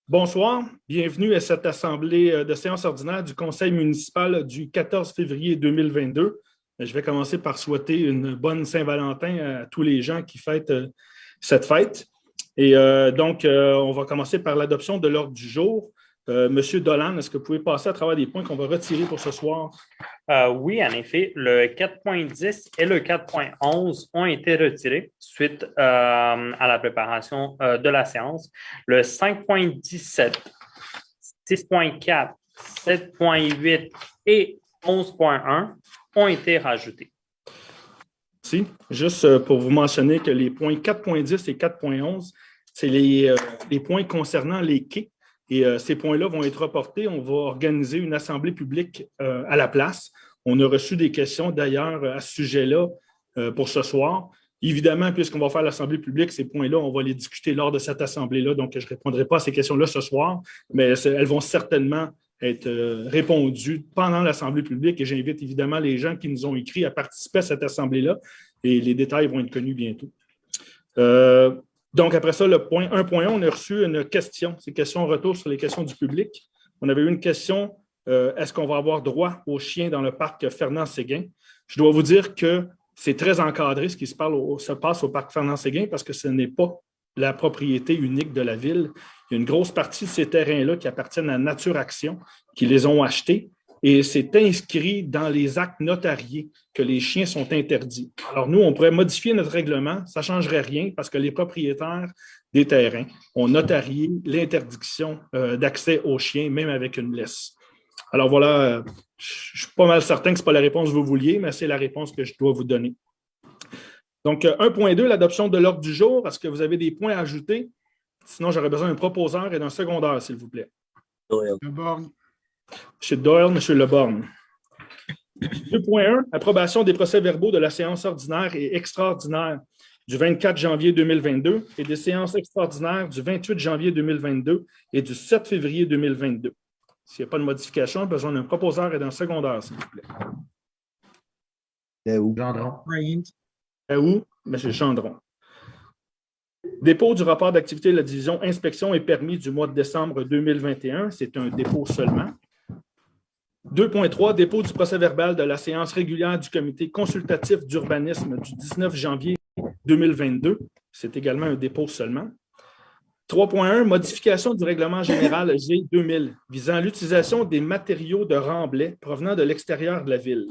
Bonsoir, bienvenue à cette assemblée de séance ordinaire du Conseil municipal du 14 février 2022. Je vais commencer par souhaiter une bonne Saint-Valentin à tous les gens qui fêtent cette fête. Et on va commencer par l'adoption de l'ordre du jour. Monsieur Dolan, est-ce que vous pouvez passer à travers des points qu'on va retirer pour ce soir? Oui, en effet, le 4.10 et le 4.11 ont été retirés suite à la préparation de la séance. Le 5.17, 6.4, 7.8 et 11.1 ont été rajoutés. Merci. Juste pour vous mentionner que les points 4.10 et 4.11, c'est les points concernant les quais. Et ces points-là vont être reportés. On va organiser une assemblée publique à la place. On a reçu des questions d'ailleurs à ce sujet-là pour ce soir. Évidemment, puisqu'on va faire l'assemblée publique, ces points-là, on va les discuter lors de cette assemblée-là. Donc, je ne répondrai pas à ces questions-là ce soir, mais elles vont certainement être répondues pendant l'assemblée publique. Et j'invite évidemment les gens qui nous ont écrit à participer à cette assemblée-là. Et les détails vont être connus bientôt. Donc, après ça, le point 1.1, on a reçu une question. C'est question retour sur les questions du public. On avait eu une question, est-ce qu'on va avoir droit aux chiens dans le parc Fernand-Séguin? Je dois vous dire que c'est très encadré ce qui se passe au parc Fernand-Séguin parce que ce n'est pas la propriété unique de la ville. Il y a une grosse partie de ces terrains-là qui appartiennent à Nature Action, qui les ont achetés. Et c'est inscrit dans les actes notariés que les chiens sont interdits. Alors nous, on pourrait modifier notre règlement, ça ne changerait rien parce que les propriétaires des terrains ont notarié l'interdiction d'accès aux chiens, même avec une laisse. Alors voilà, je suis pas mal certain que ce n'est pas la réponse que vous vouliez, mais c'est la réponse que je dois vous donner. Donc 1.2, l'adoption de l'ordre du jour. Est-ce que vous avez des points à ajouter? Sinon, j'aurais besoin d'un proposeur et d'un secondeur, s'il vous plaît. M. Doyle, M. Leborgne. 2.1, approbation des procès-verbaux de la séance ordinaire et extraordinaire du 24 janvier 2022 et des séances extraordinaires du 28 janvier 2022 et du 7 février 2022. S'il n'y a pas de modification, besoin d'un proposeur et d'un secondeur, s'il vous plaît. Gendron. Où? M. Gendron. Dépôt du rapport d'activité de la division inspection et permis du mois de décembre 2021. C'est un dépôt seulement. 2.3, dépôt du procès-verbal de la séance régulière du comité consultatif d'urbanisme du 19 janvier 2022. C'est également un dépôt seulement. 3.1, modification du règlement général G2000 visant l'utilisation des matériaux de remblai provenant de l'extérieur de la ville.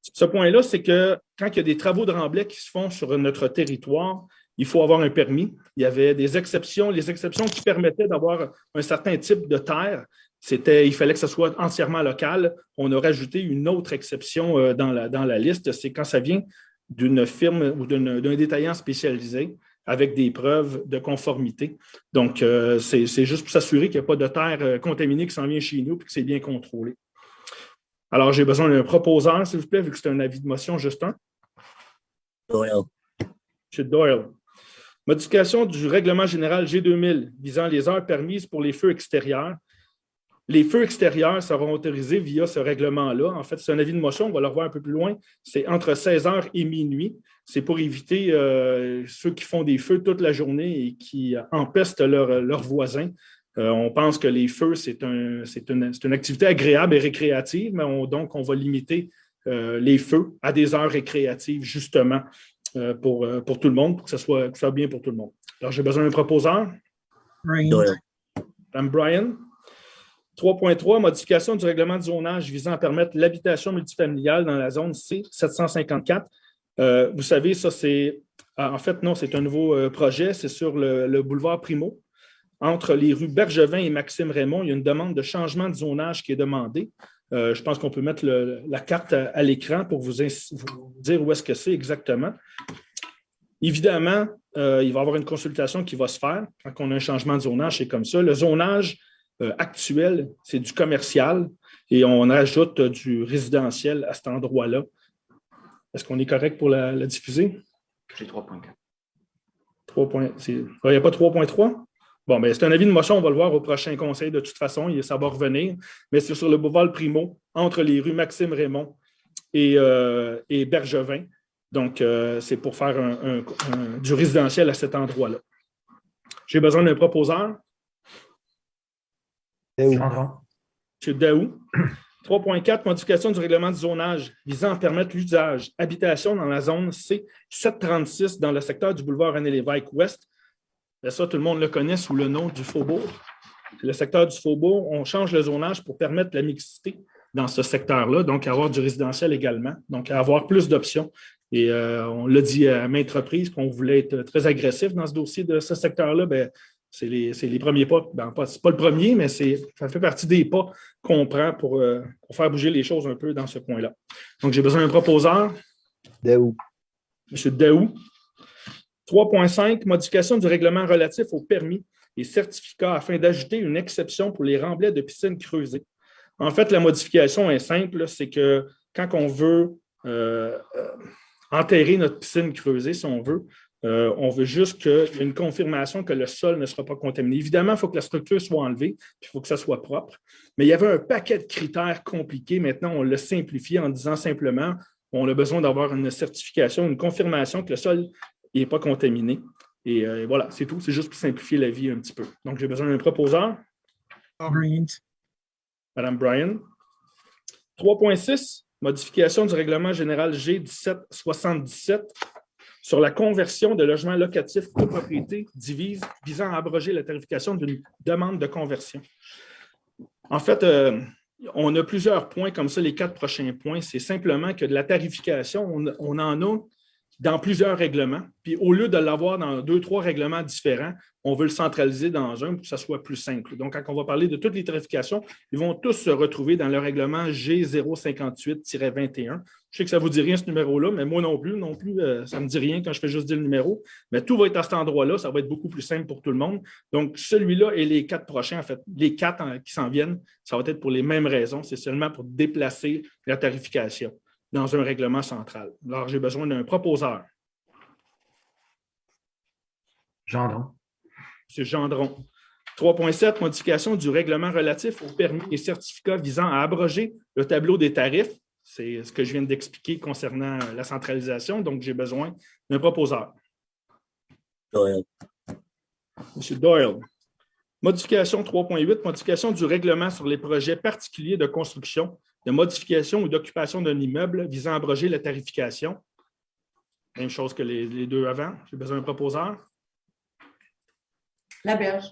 Ce point-là, c'est que quand il y a des travaux de remblai qui se font sur notre territoire, il faut avoir un permis. Il y avait des exceptions, les exceptions qui permettaient d'avoir un certain type de terre. Il fallait que ce soit entièrement local. On a rajouté une autre exception dans la liste. C'est quand ça vient d'une firme ou d'un détaillant spécialisé avec des preuves de conformité. Donc, c'est juste pour s'assurer qu'il n'y a pas de terre contaminée qui s'en vient chez nous et que c'est bien contrôlé. Alors, j'ai besoin d'un proposeur, s'il vous plaît, vu que c'est un avis de motion, juste un. Doyle. M. Doyle. Modification du règlement général G2000 visant les heures permises pour les feux extérieurs. Les feux extérieurs seront autorisés via ce règlement-là. En fait, c'est un avis de motion, on va le revoir un peu plus loin. C'est entre 16h et minuit. C'est pour éviter ceux qui font des feux toute la journée et qui empestent leurs voisins. On pense que les feux, c'est une activité agréable et récréative, mais donc on va limiter les feux à des heures récréatives, justement, pour tout le monde, pour que ça soit bien pour tout le monde. Alors, j'ai besoin d'un proposeur. Doyle. Mme Bryan. 3.3, modification du règlement de zonage visant à permettre l'habitation multifamiliale dans la zone C754. Vous savez, ça, c'est... En fait, non, c'est un nouveau projet. C'est sur le boulevard Primo. Entre les rues Bergevin et Maxime-Raymond, il y a une demande de changement de zonage qui est demandée. Je pense qu'on peut mettre la carte à l'écran pour vous dire où est-ce que c'est exactement. Évidemment, il va y avoir une consultation qui va se faire. Quand on a un changement de zonage, c'est comme ça. Le zonage actuel, c'est du commercial et on ajoute du résidentiel à cet endroit-là. Est-ce qu'on est correct pour la diffuser? J'ai 3.4. Il n'y a pas 3.3? Bon, bien, c'est un avis de motion, on va le voir au prochain conseil de toute façon, ça va revenir, mais c'est sur le boulevard Primo, entre les rues Maxime-Raymond et Bergevin. Donc, c'est pour faire du résidentiel à cet endroit-là. J'ai besoin d'un proposeur. Daou. Gendron. M. Daou. 3.4, modification du règlement du zonage visant à permettre l'usage habitation dans la zone C 736 dans le secteur du boulevard René-Lévesque Ouest. Bien, ça, tout le monde le connaît sous le nom du Faubourg. Le secteur du Faubourg, on change le zonage pour permettre la mixité dans ce secteur-là, donc avoir du résidentiel également, donc avoir plus d'options. Et on l'a dit à maintes reprises qu'on voulait être très agressif dans ce dossier de ce secteur-là. Bien, c'est les premiers pas. Ben, c'est pas le premier, mais ça fait partie des pas qu'on prend pour faire bouger les choses un peu dans ce coin-là. Donc, j'ai besoin d'un proposeur. Daou. M. Daou. 3.5, modification du règlement relatif aux permis et certificats afin d'ajouter une exception pour les remblais de piscines creusées. En fait, la modification est simple, c'est que quand on veut enterrer notre piscine creusée, si on veut juste qu'il y ait une confirmation que le sol ne sera pas contaminé. Évidemment, il faut que la structure soit enlevée, puis il faut que ça soit propre. Mais il y avait un paquet de critères compliqués. Maintenant, on l'a simplifié en disant simplement on a besoin d'avoir une certification, une confirmation que le sol n'est pas contaminé. Et voilà, c'est tout. C'est juste pour simplifier la vie un petit peu. Donc, j'ai besoin d'un proposeur. Bryant. Madame Bryan. 3.6, modification du règlement général G1777 sur la conversion de logements locatifs copropriété divise visant à abroger la tarification d'une demande de conversion. En fait, on a plusieurs points comme ça, les 4 prochains points. C'est simplement que de la tarification, on en a dans plusieurs règlements. Puis au lieu de l'avoir dans 2, 3 règlements différents, on veut le centraliser dans un pour que ça soit plus simple. Donc, quand on va parler de toutes les tarifications, ils vont tous se retrouver dans le règlement G058-21. Je sais que ça ne vous dit rien, ce numéro-là, mais moi non plus, ça ne me dit rien quand je fais juste dire le numéro. Mais tout va être à cet endroit-là, ça va être beaucoup plus simple pour tout le monde. Donc, celui-là et les 4 prochains, en fait, les 4 qui s'en viennent, ça va être pour les mêmes raisons. C'est seulement pour déplacer la tarification dans un règlement central. Alors, j'ai besoin d'un proposeur. Gendron. M. Gendron. 3.7, modification du règlement relatif aux permis et certificats visant à abroger le tableau des tarifs. C'est ce que je viens d'expliquer concernant la centralisation. Donc, j'ai besoin d'un proposeur. Doyle. M. Doyle. Modification 3.8, modification du règlement sur les projets particuliers de construction, de modification ou d'occupation d'un immeuble visant à abroger la tarification. Même chose que les 2 avant. J'ai besoin d'un proposeur. Laberge.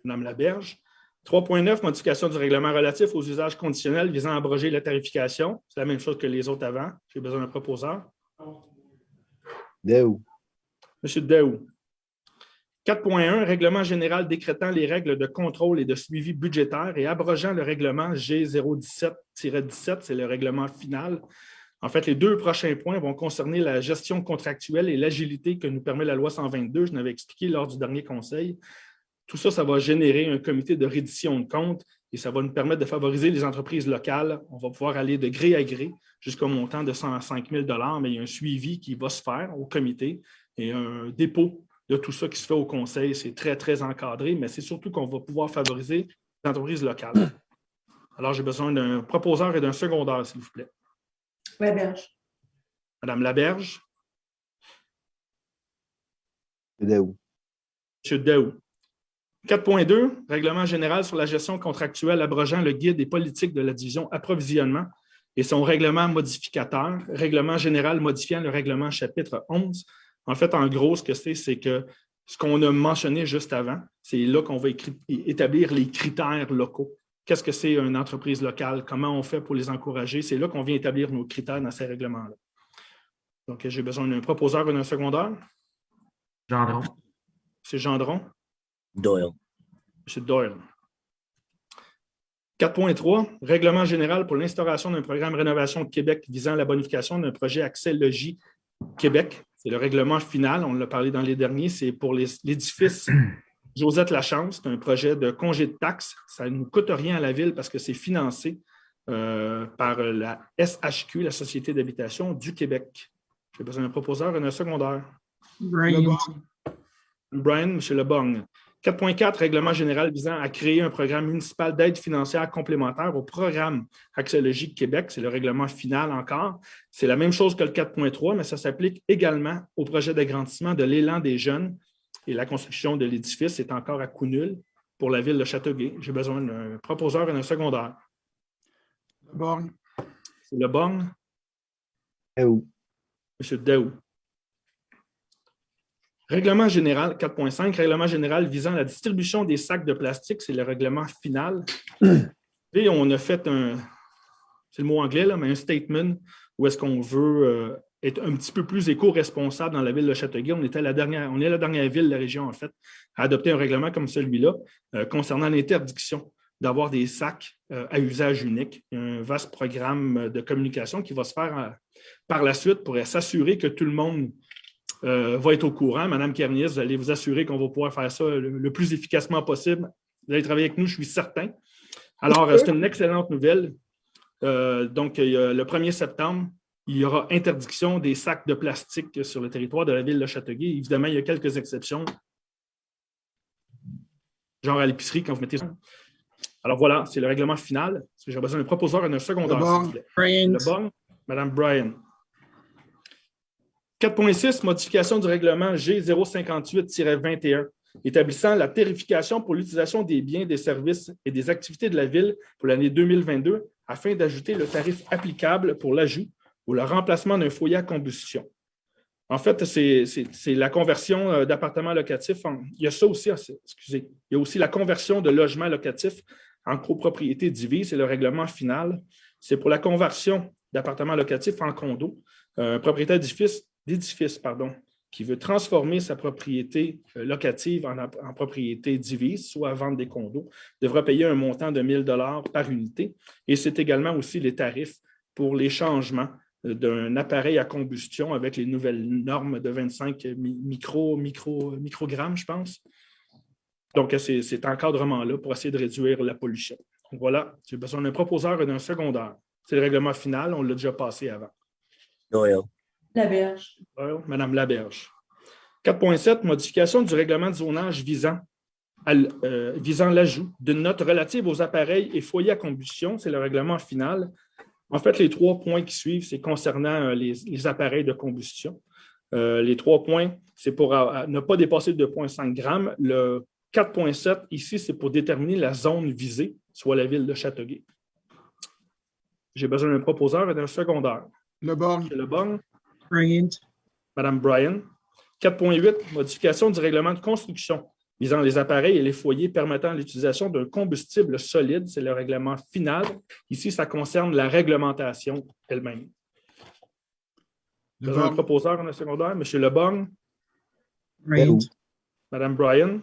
Mme Laberge. 3.9, modification du règlement relatif aux usages conditionnels visant à abroger la tarification. C'est la même chose que les autres avant. J'ai besoin d'un proposeur. Daou. M. Daou. 4.1, règlement général décrétant les règles de contrôle et de suivi budgétaire et abrogeant le règlement G017-17, c'est le règlement final. En fait, les 2 prochains points vont concerner la gestion contractuelle et l'agilité que nous permet la loi 122. Je l'avais expliqué lors du dernier conseil. Tout ça, ça va générer un comité de reddition de comptes et ça va nous permettre de favoriser les entreprises locales. On va pouvoir aller de gré à gré jusqu'au montant de 105 000 $, mais il y a un suivi qui va se faire au comité et un dépôt de tout ça qui se fait au conseil. C'est très, très encadré, mais c'est surtout qu'on va pouvoir favoriser les entreprises locales. Alors, j'ai besoin d'un proposeur et d'un secondaire, s'il vous plaît. Laberge. Madame Laberge. Daou. M. Daou. 4.2, règlement général sur la gestion contractuelle abrogeant le guide des politiques de la division approvisionnement et son règlement modificateur, règlement général modifiant le règlement chapitre 11. En fait, en gros, ce que c'est que ce qu'on a mentionné juste avant, c'est là qu'on va établir les critères locaux. Qu'est-ce que c'est une entreprise locale? Comment on fait pour les encourager? C'est là qu'on vient établir nos critères dans ces règlements-là. Donc, j'ai besoin d'un proposeur et d'un secondaire. Gendron. C'est Gendron. Doyle. M. Doyle. 4.3, règlement général pour l'instauration d'un programme Rénovation de Québec visant la bonification d'un projet Accès Logis Québec. C'est le règlement final, on l'a parlé dans les derniers, c'est pour l'édifice Josette Lachance. C'est un projet de congé de taxes. Ça ne nous coûte rien à la ville parce que c'est financé par la SHQ, la Société d'habitation du Québec. J'ai besoin d'un proposeur et d'un secondaire. Bryant. Brian, M. Lebong. 4.4, règlement général visant à créer un programme municipal d'aide financière complémentaire au programme Accès Logis Québec. C'est le règlement final encore. C'est la même chose que le 4.3, mais ça s'applique également au projet d'agrandissement de l'élan des jeunes et la construction de l'édifice est encore à coût nul. pour la ville de Châteauguay. J'ai besoin d'un proposeur et d'un secondaire. Le Borgne. C'est Le Borgne. Daou. M. Daou. Règlement général 4.5, règlement général visant la distribution des sacs de plastique, c'est le règlement final. Et on a fait c'est le mot anglais, là, mais un statement où est-ce qu'on veut être un petit peu plus éco-responsable dans la ville de Châteauguay. On est la dernière ville de la région, en fait, à adopter un règlement comme celui-là concernant l'interdiction d'avoir des sacs à usage unique. Il y a un vaste programme de communication qui va se faire par la suite pour s'assurer que tout le monde va être au courant. Madame Kernies, vous allez vous assurer qu'on va pouvoir faire ça le plus efficacement possible. Vous allez travailler avec nous, je suis certain. Alors, c'est une excellente nouvelle. Donc, le 1er septembre, il y aura interdiction des sacs de plastique sur le territoire de la ville de Châteauguay. Évidemment, il y a quelques exceptions, genre à l'épicerie, quand vous mettez ça. Alors voilà, c'est le règlement final. J'ai besoin d'un proposeur et d'un secondaire. Le Borgne, Mme Bryan. 4.6, modification du règlement G058-21, établissant la tarification pour l'utilisation des biens, des services et des activités de la ville pour l'année 2022 afin d'ajouter le tarif applicable pour l'ajout ou le remplacement d'un foyer à combustion. En fait, c'est la conversion d'appartements locatifs. Il y a ça aussi, excusez, il y a aussi la conversion de logements locatifs en copropriété divise, c'est le règlement final. C'est pour la conversion d'appartements locatifs en condos. Un propriétaire d'édifice, qui veut transformer sa propriété locative en propriété divise, soit à vendre des condos, devra payer un montant de 1 000 $ par unité. Et c'est également aussi les tarifs pour les changements d'un appareil à combustion avec les nouvelles normes de 25 microgrammes, je pense. Donc, c'est cet encadrement-là pour essayer de réduire la pollution. Donc, voilà, j'ai besoin d'un proposeur et d'un secondaire. C'est le règlement final, on l'a déjà passé avant. Doyle. Laberge. Madame Laberge. 4.7, modification du règlement de zonage visant l'ajout d'une note relative aux appareils et foyers à combustion. C'est le règlement final. En fait, les 3 points qui suivent, c'est concernant les appareils de combustion. Les 3 points, c'est pour ne pas dépasser de 2,5 grammes. Le 4.7, ici, c'est pour déterminer la zone visée, soit la ville de Châteauguay. J'ai besoin d'un proposeur et d'un secondaire. Le Borgne. Le Borgne. Bryant. Madame Bryan. 4.8, modification du règlement de construction visant les appareils et les foyers permettant l'utilisation d'un combustible solide. C'est le règlement final. Ici, ça concerne la réglementation elle-même. Besoin d'un proposeur et un secondaire. M. Le Borgne. Bryant. Madame Bryan.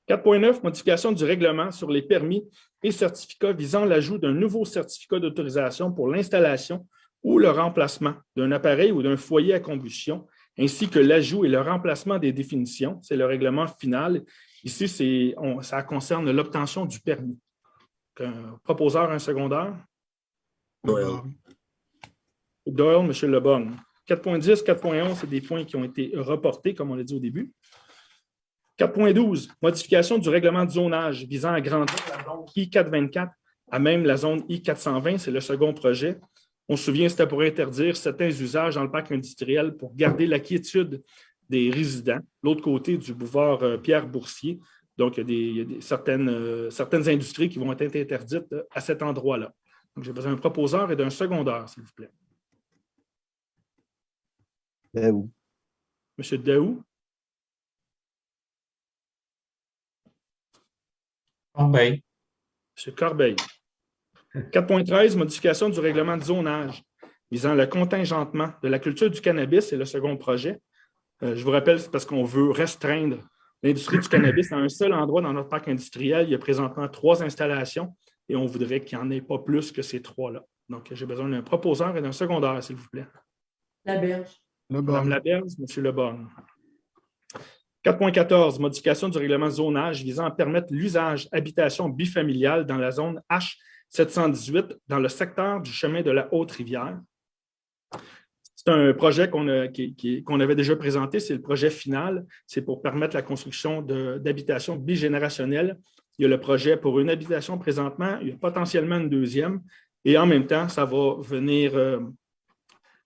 4.9, modification du règlement sur les permis et certificats visant l'ajout d'un nouveau certificat d'autorisation pour l'installation ou le remplacement d'un appareil ou d'un foyer à combustion, ainsi que l'ajout et le remplacement des définitions. C'est le règlement final. Ici, ça concerne l'obtention du permis. Un proposeur, un secondaire. Doyle. Doyle, M. Le Borgne. 4.10, 4.11, c'est des points qui ont été reportés, comme on l'a dit au début. 4.12, modification du règlement de zonage visant à agrandir la zone I-424 à même la zone I-420, c'est le second projet. On se souvient, c'était pour interdire certains usages dans le parc industriel pour garder la quiétude des résidents. L'autre côté du boulevard Pierre-Boursier, donc il y a certaines industries qui vont être interdites à cet endroit-là. Donc, j'ai besoin d'un proposeur et d'un secondaire, s'il vous plaît. Daou. M. Daou. Corbeil. M. Corbeil. 4.13, modification du règlement de zonage visant le contingentement de la culture du cannabis, c'est le second projet. Je vous rappelle, c'est parce qu'on veut restreindre l'industrie du cannabis à un seul endroit dans notre parc industriel. Il y a présentement 3 installations et on voudrait qu'il n'y en ait pas plus que ces 3-là. Donc, j'ai besoin d'un proposeur et d'un secondaire, s'il vous plaît. Laberge. Le Madame Borgne. Laberge, M. Le Borgne. 4.14, modification du règlement de zonage visant à permettre l'usage habitation bifamiliale dans la zone H718 dans le secteur du chemin de la Haute-Rivière. C'est un projet qu'on avait déjà présenté, c'est le projet final. C'est pour permettre la construction d'habitations bigénérationnelles. Il y a le projet pour une habitation présentement, il y a potentiellement une deuxième. Et en même temps, ça va venir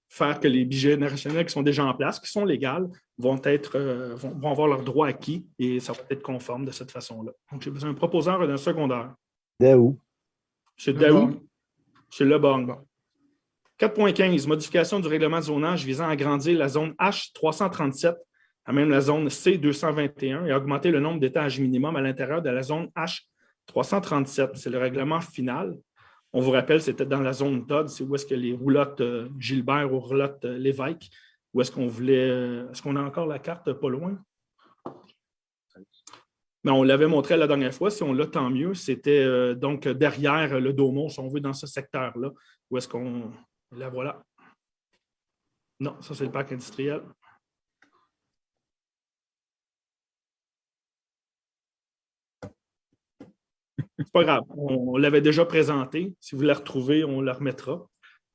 faire que les bigénérationnels qui sont déjà en place, qui sont légales, vont avoir leur droit acquis et ça va être conforme de cette façon-là. Donc, j'ai besoin d'un proposeur et d'un secondaire. Daou. M. Leborgne. Daou, M. Leborgne. 4.15, modification du règlement de zonage visant à agrandir la zone H337 à même la zone C221 et augmenter le nombre d'étages minimum à l'intérieur de la zone H337. C'est le règlement final. On vous rappelle, c'était dans la zone Todd, c'est où est-ce que les roulottes Gilbert ou roulottes Lévesque, où est-ce qu'on voulait... Est-ce qu'on a encore la carte pas loin? Mais on l'avait montré la dernière fois, si on l'a, tant mieux. C'était donc derrière le Domon, si on veut, dans ce secteur-là. Où est-ce qu'on... La voilà. Non, ça, c'est le parc industriel. C'est pas grave. On l'avait déjà présenté. Si vous la retrouvez, on la remettra.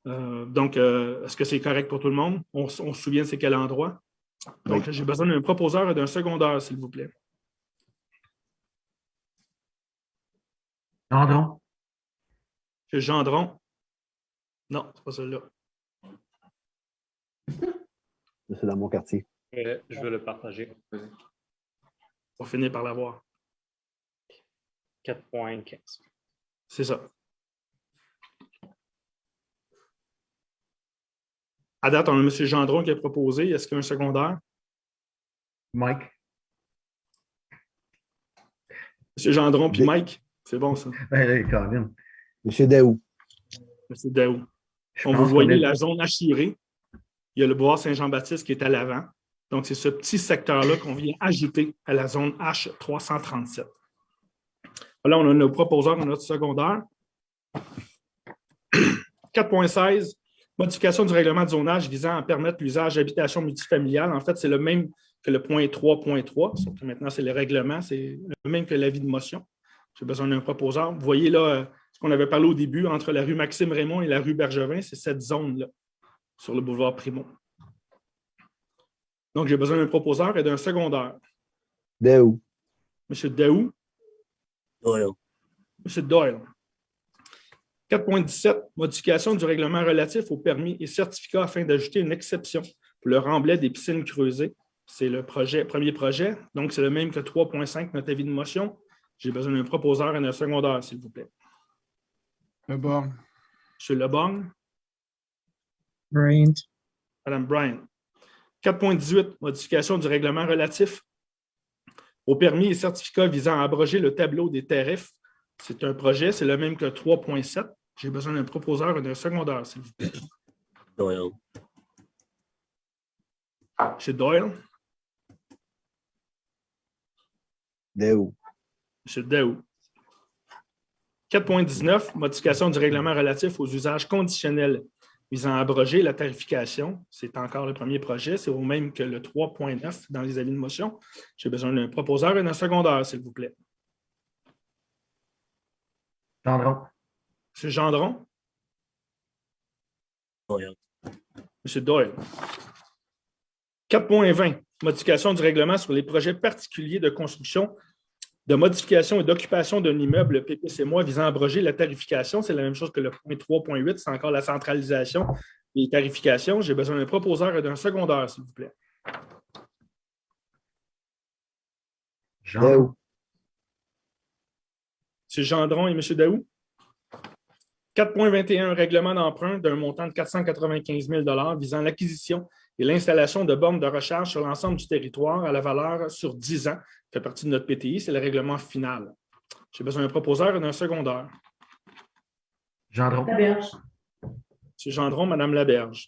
Donc, est-ce que c'est correct pour tout le monde? On se souvient c'est quel endroit? Donc, Oui. j'ai besoin d'un proposeur et d'un secondaire, s'il vous plaît. Gendron. M. Gendron? Non, c'est pas celui-là. C'est dans mon quartier. Je vais le partager. On va finir par l'avoir. 4.15. C'est ça. À date, on a M. Gendron qui a proposé. Est-ce qu'il y a un secondaire? Mike. M. Gendron puis Des- Mike. C'est bon, ça. Colin. Monsieur Daou. M. Daou. Je On pense vous qu'on voyez est- la zone achirée. Il y a le bois Saint-Jean-Baptiste qui est à l'avant. Donc, c'est ce petit secteur-là qu'on vient ajouter à la zone H337. Là, on a nos proposeurs dans notre secondaire. 4.16, modification du règlement de zonage visant à permettre l'usage d'habitation multifamiliale. En fait, c'est le même que le point 3.3, sauf que maintenant, c'est le règlement, c'est le même que l'avis de motion. J'ai besoin d'un proposeur. Vous voyez là ce qu'on avait parlé au début, entre la rue Maxime-Raymond et la rue Bergevin, c'est cette zone-là, sur le boulevard Primo. Donc, j'ai besoin d'un proposeur et d'un secondaire. Daou. M. Daou, Doyle. M. Doyle. 4.17, modification du règlement relatif aux permis et certificats afin d'ajouter une exception pour le remblai des piscines creusées. C'est le premier projet, donc c'est le même que 3.5, notre avis de motion. J'ai besoin d'un proposeur et d'un secondaire, s'il vous plaît. Leborgne. M. Leborgne, Bryant. Mme Bryan. 4.18, modification du règlement relatif aux permis et certificats visant à abroger le tableau des tarifs. C'est un projet, c'est le même que 3.7. J'ai besoin d'un proposeur et d'un secondaire, s'il vous plaît. Doyle. M. Doyle, Daou. M. Daou. 4.19, modification du règlement relatif aux usages conditionnels visant à abroger la tarification. C'est encore le premier projet, c'est au même que le 3.9 dans les avis de motion. J'ai besoin d'un proposeur et d'un secondaire, s'il vous plaît. Gendron. M. Gendron, Doyle. M. Doyle. 4.20, modification du règlement sur les projets particuliers de construction, de modification et d'occupation d'un immeuble PPC-moi visant à abroger la tarification. C'est la même chose que le point 3.8, c'est encore la centralisation des tarifications. J'ai besoin d'un proposeur et d'un secondaire, s'il vous plaît. Gendron. Daou. M. Gendron et M. Daou. 4.21, règlement d'emprunt d'un montant de 495 000 visant l'acquisition et l'installation de bornes de recharge sur l'ensemble du territoire à la valeur sur 10 ans. Ça fait partie de notre PTI, c'est le règlement final. J'ai besoin d'un proposeur et d'un secondaire. Gendron. Laberge. M. Gendron, Mme Laberge.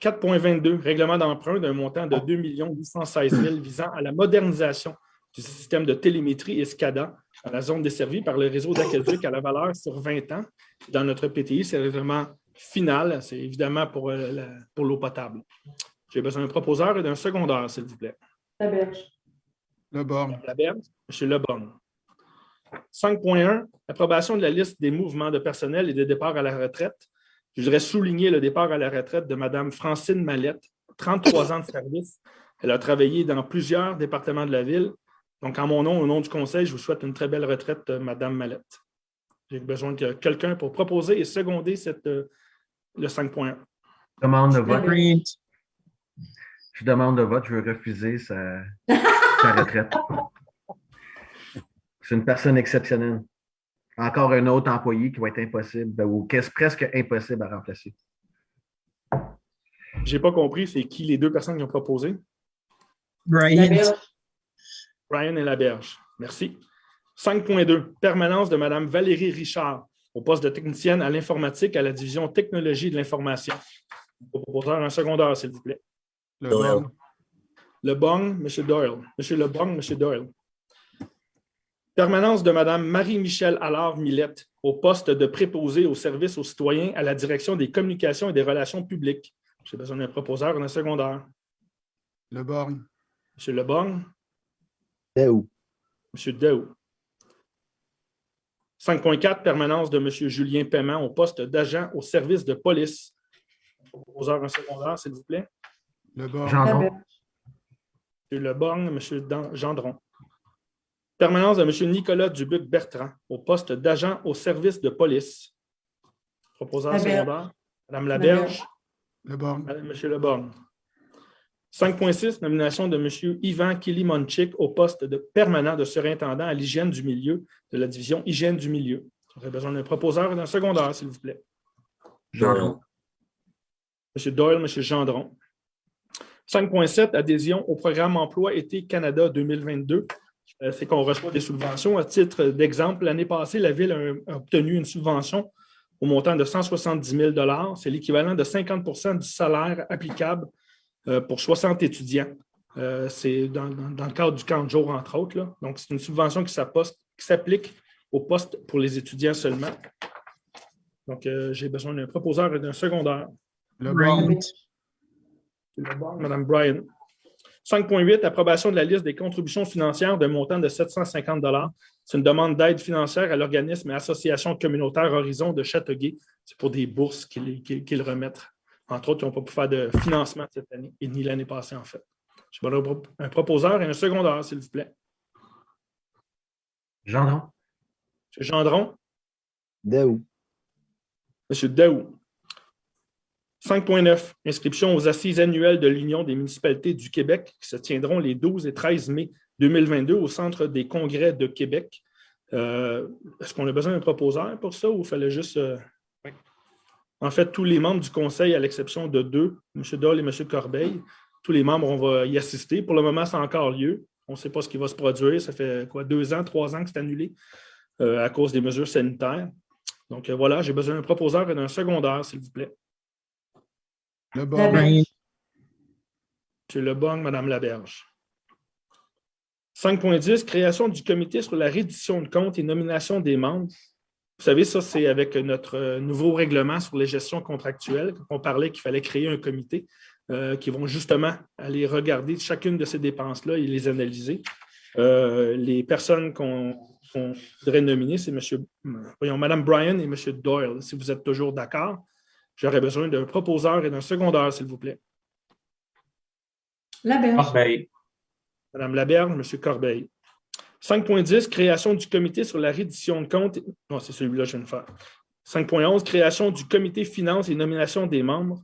4.22, règlement d'emprunt d'un montant de 2 816 000 visant à la modernisation du système de télémétrie et SCADA dans la zone desservie par le réseau d'aqueduc à la valeur sur 20 ans. Dans notre PTI, c'est le règlement final. C'est évidemment pour l'eau potable. J'ai besoin d'un proposeur et d'un secondaire, s'il vous plaît. Laberge. Leborgne. Laberge, M. Leborgne. 5.1, approbation de la liste des mouvements de personnel et des départs à la retraite. Je voudrais souligner le départ à la retraite de Mme Francine Mallette, 33 ans de service. Elle a travaillé dans plusieurs départements de la ville. Donc, en mon nom, au nom du conseil, je vous souhaite une très belle retraite, Mme Mallette. J'ai besoin de quelqu'un pour proposer et seconder le 5.1. Demande de vote. Laberge. Je demande le vote, je veux refuser sa retraite. C'est une personne exceptionnelle. Encore un autre employé qui va être impossible, ou presque impossible à remplacer. Je n'ai pas compris, c'est qui les deux personnes qui ont proposé? Bryant. Brian et Laberge. Merci. 5.2. Permanence de Mme Valérie Richard au poste de technicienne à l'informatique à la division technologie de l'information. Proposeur un secondaire, s'il vous plaît. Doyle. Lebong, M. Doyle. M. Lebong, M. Doyle. Permanence de Mme Marie-Michel Allard-Millette au poste de préposé au service aux citoyens à la direction des communications et des relations publiques. J'ai besoin d'un proposeur un secondaire. Leborgne. M. Lebong, Daou. M. Daou. 5.4, permanence de M. Julien Paiement au poste d'agent au service de police. Proposeur un secondaire, s'il vous plaît. Leborgne. Gendron. M. Leborgne, M. Gendron. Permanence de M. Nicolas Dubuc-Bertrand au poste d'agent au service de police. Proposeur secondaire. Mme Laberge. Leborgne. M. Leborgne. 5.6, nomination de M. Yvan Kilimonchik au poste de permanent de surintendant à l'hygiène du milieu de la division hygiène du milieu. J'aurais besoin d'un proposeur et d'un secondaire, s'il vous plaît. Gendron. M. Doyle, M. Gendron. 5.7, adhésion au programme Emploi Été Canada 2022. C'est qu'on reçoit des subventions. À titre d'exemple, l'année passée, la Ville a obtenu une subvention au montant de 170 000 $. C'est l'équivalent de 50 % du salaire applicable pour 60 étudiants. C'est dans le cadre du camp de jour, entre autres. Là. Donc, c'est une subvention qui s'applique au poste pour les étudiants seulement. Donc, j'ai besoin d'un proposeur et d'un secondaire. Leborgne. Mme Bryan. 5.8, approbation de la liste des contributions financières d'un montant de 750 $. C'est une demande d'aide financière à l'organisme et association communautaire Horizon de Châteauguay. C'est pour des bourses qu'ils remettent. Entre autres, ils n'ont pas pu faire de financement cette année, et ni l'année passée, en fait. Je vais avoir un proposeur et un secondaire, s'il vous plaît. Gendron. M. Gendron. Daou. M. Daou. 5.9, inscription aux assises annuelles de l'Union des municipalités du Québec qui se tiendront les 12 et 13 mai 2022 au Centre des congrès de Québec. Est-ce qu'on a besoin d'un proposeur pour ça ou il fallait juste... Oui. En fait, tous les membres du conseil, à l'exception de deux, M. Doyle et M. Corbeil, tous les membres, on va y assister. Pour le moment, c'est encore lieu. On ne sait pas ce qui va se produire. Ça fait 2 ans, 3 ans que c'est annulé à cause des mesures sanitaires. Donc voilà, j'ai besoin d'un proposeur et d'un secondaire, s'il vous plaît. Leborgne. M. Lebong, Mme Laberge. 5.10, création du comité sur la reddition de comptes et nomination des membres. Vous savez, ça, c'est avec notre nouveau règlement sur les gestions contractuelles. On parlait qu'il fallait créer un comité qui vont justement aller regarder chacune de ces dépenses-là et les analyser. Les personnes qu'on voudrait nominer, c'est Mme Bryan et M. Doyle. Si vous êtes toujours d'accord, j'aurais besoin d'un proposeur et d'un secondaire, s'il vous plaît. Corbeil. Mme Laberge, M. Corbeil. 5.10, création du comité sur la reddition de comptes. Non, c'est celui-là que je viens de faire. 5.11, création du comité finances et nomination des membres.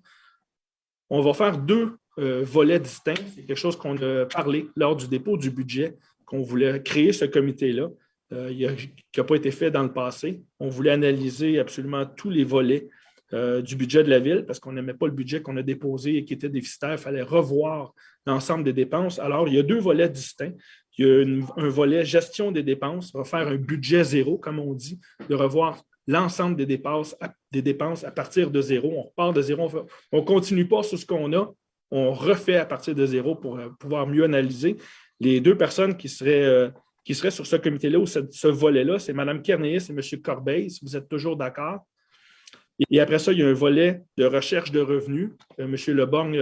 On va faire 2 volets distincts. C'est quelque chose qu'on a parlé lors du dépôt du budget, qu'on voulait créer ce comité-là, qui n'a pas été fait dans le passé. On voulait analyser absolument tous les volets du budget de la Ville, parce qu'on n'aimait pas le budget qu'on a déposé et qui était déficitaire. Il fallait revoir l'ensemble des dépenses. Alors, il y a 2 volets distincts. Il y a un volet gestion des dépenses. On va faire un budget zéro, comme on dit, de revoir l'ensemble des dépenses à partir de zéro. On repart de zéro. On ne continue pas sur ce qu'on a. On refait à partir de zéro pour pouvoir mieux analyser. Les 2 personnes qui seraient sur ce comité-là ou ce volet-là, c'est Mme Kernéis et M. Corbeil, si vous êtes toujours d'accord. Et après ça, il y a un volet de recherche de revenus. M. Leborgne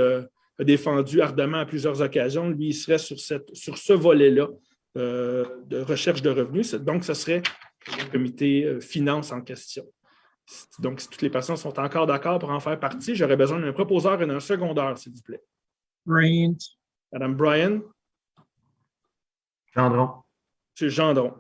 a défendu ardemment à plusieurs occasions. Lui, il serait sur ce volet-là de recherche de revenus. Donc, ce serait le comité finance en question. Donc, si toutes les personnes sont encore d'accord pour en faire partie, j'aurais besoin d'un proposeur et d'un secondaire, s'il vous plaît. Bryant. Mme Bryan, Gendron. M. Gendron.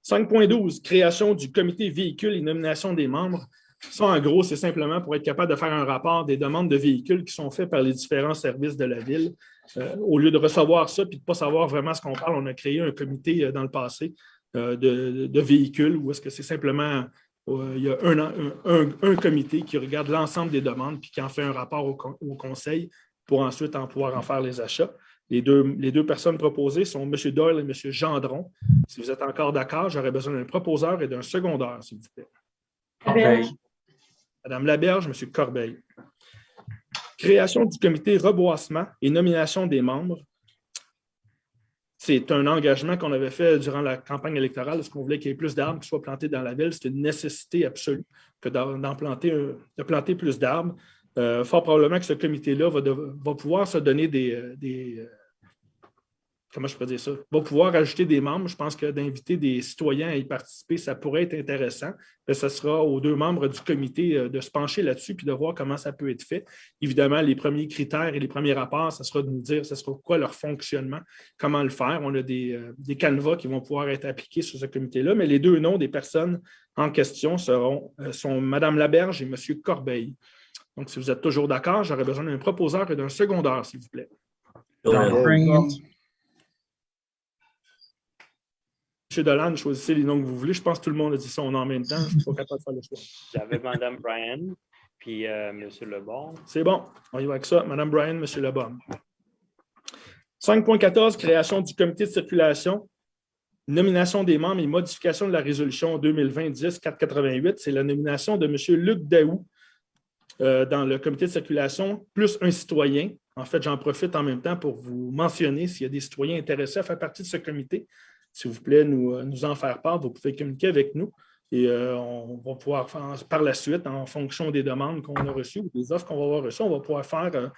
5.12, création du comité véhicule et nomination des membres. Ça, en gros, c'est simplement pour être capable de faire un rapport des demandes de véhicules qui sont faites par les différents services de la ville. Au lieu de recevoir ça et de ne pas savoir vraiment ce qu'on parle, on a créé un comité dans le passé de véhicules où est-ce que c'est simplement il y a un comité qui regarde l'ensemble des demandes puis qui en fait un rapport au conseil pour ensuite pouvoir en faire les achats. Les deux personnes proposées sont M. Doyle et M. Gendron. Si vous êtes encore d'accord, j'aurais besoin d'un proposeur et d'un secondeur, s'il vous plaît. Corbeil. Madame Laberge, M. Corbeil. Création du comité reboisement et nomination des membres. C'est un engagement qu'on avait fait durant la campagne électorale parce qu'on voulait qu'il y ait plus d'arbres qui soient plantés dans la ville. C'est une nécessité absolue que de planter plus d'arbres. Fort probablement que ce comité-là va pouvoir se donner comment je peux dire ça? Va pouvoir ajouter des membres. Je pense que d'inviter des citoyens à y participer, ça pourrait être intéressant. Ce sera aux deux membres du comité de se pencher là-dessus et de voir comment ça peut être fait. Évidemment, les premiers critères et les premiers rapports, ça sera de nous dire ce sera quoi leur fonctionnement, comment le faire. On a des canevas qui vont pouvoir être appliqués sur ce comité-là, mais les deux noms des personnes en question sont Mme Laberge et M. Corbeil. Donc, si vous êtes toujours d'accord, j'aurais besoin d'un proposeur et d'un secondeur, s'il vous plaît. Bryant. M. Dolan, choisissez les noms que vous voulez. Je pense que tout le monde a dit son nom en même temps. Je ne suis pas capable de faire le choix. J'avais Mme Bryan, puis M. Leborgne. C'est bon. On y va avec ça. Mme Bryan, M. Leborgne. 5.14, création du comité de circulation. Nomination des membres et modification de la résolution 2020-10-488. C'est la nomination de M. Luc Daou dans le comité de circulation, plus un citoyen. En fait, j'en profite en même temps pour vous mentionner s'il y a des citoyens intéressés à faire partie de ce comité. S'il vous plaît, nous en faire part. Vous pouvez communiquer avec nous et on va pouvoir faire par la suite, en fonction des demandes qu'on a reçues ou des offres qu'on va avoir reçues, on va pouvoir faire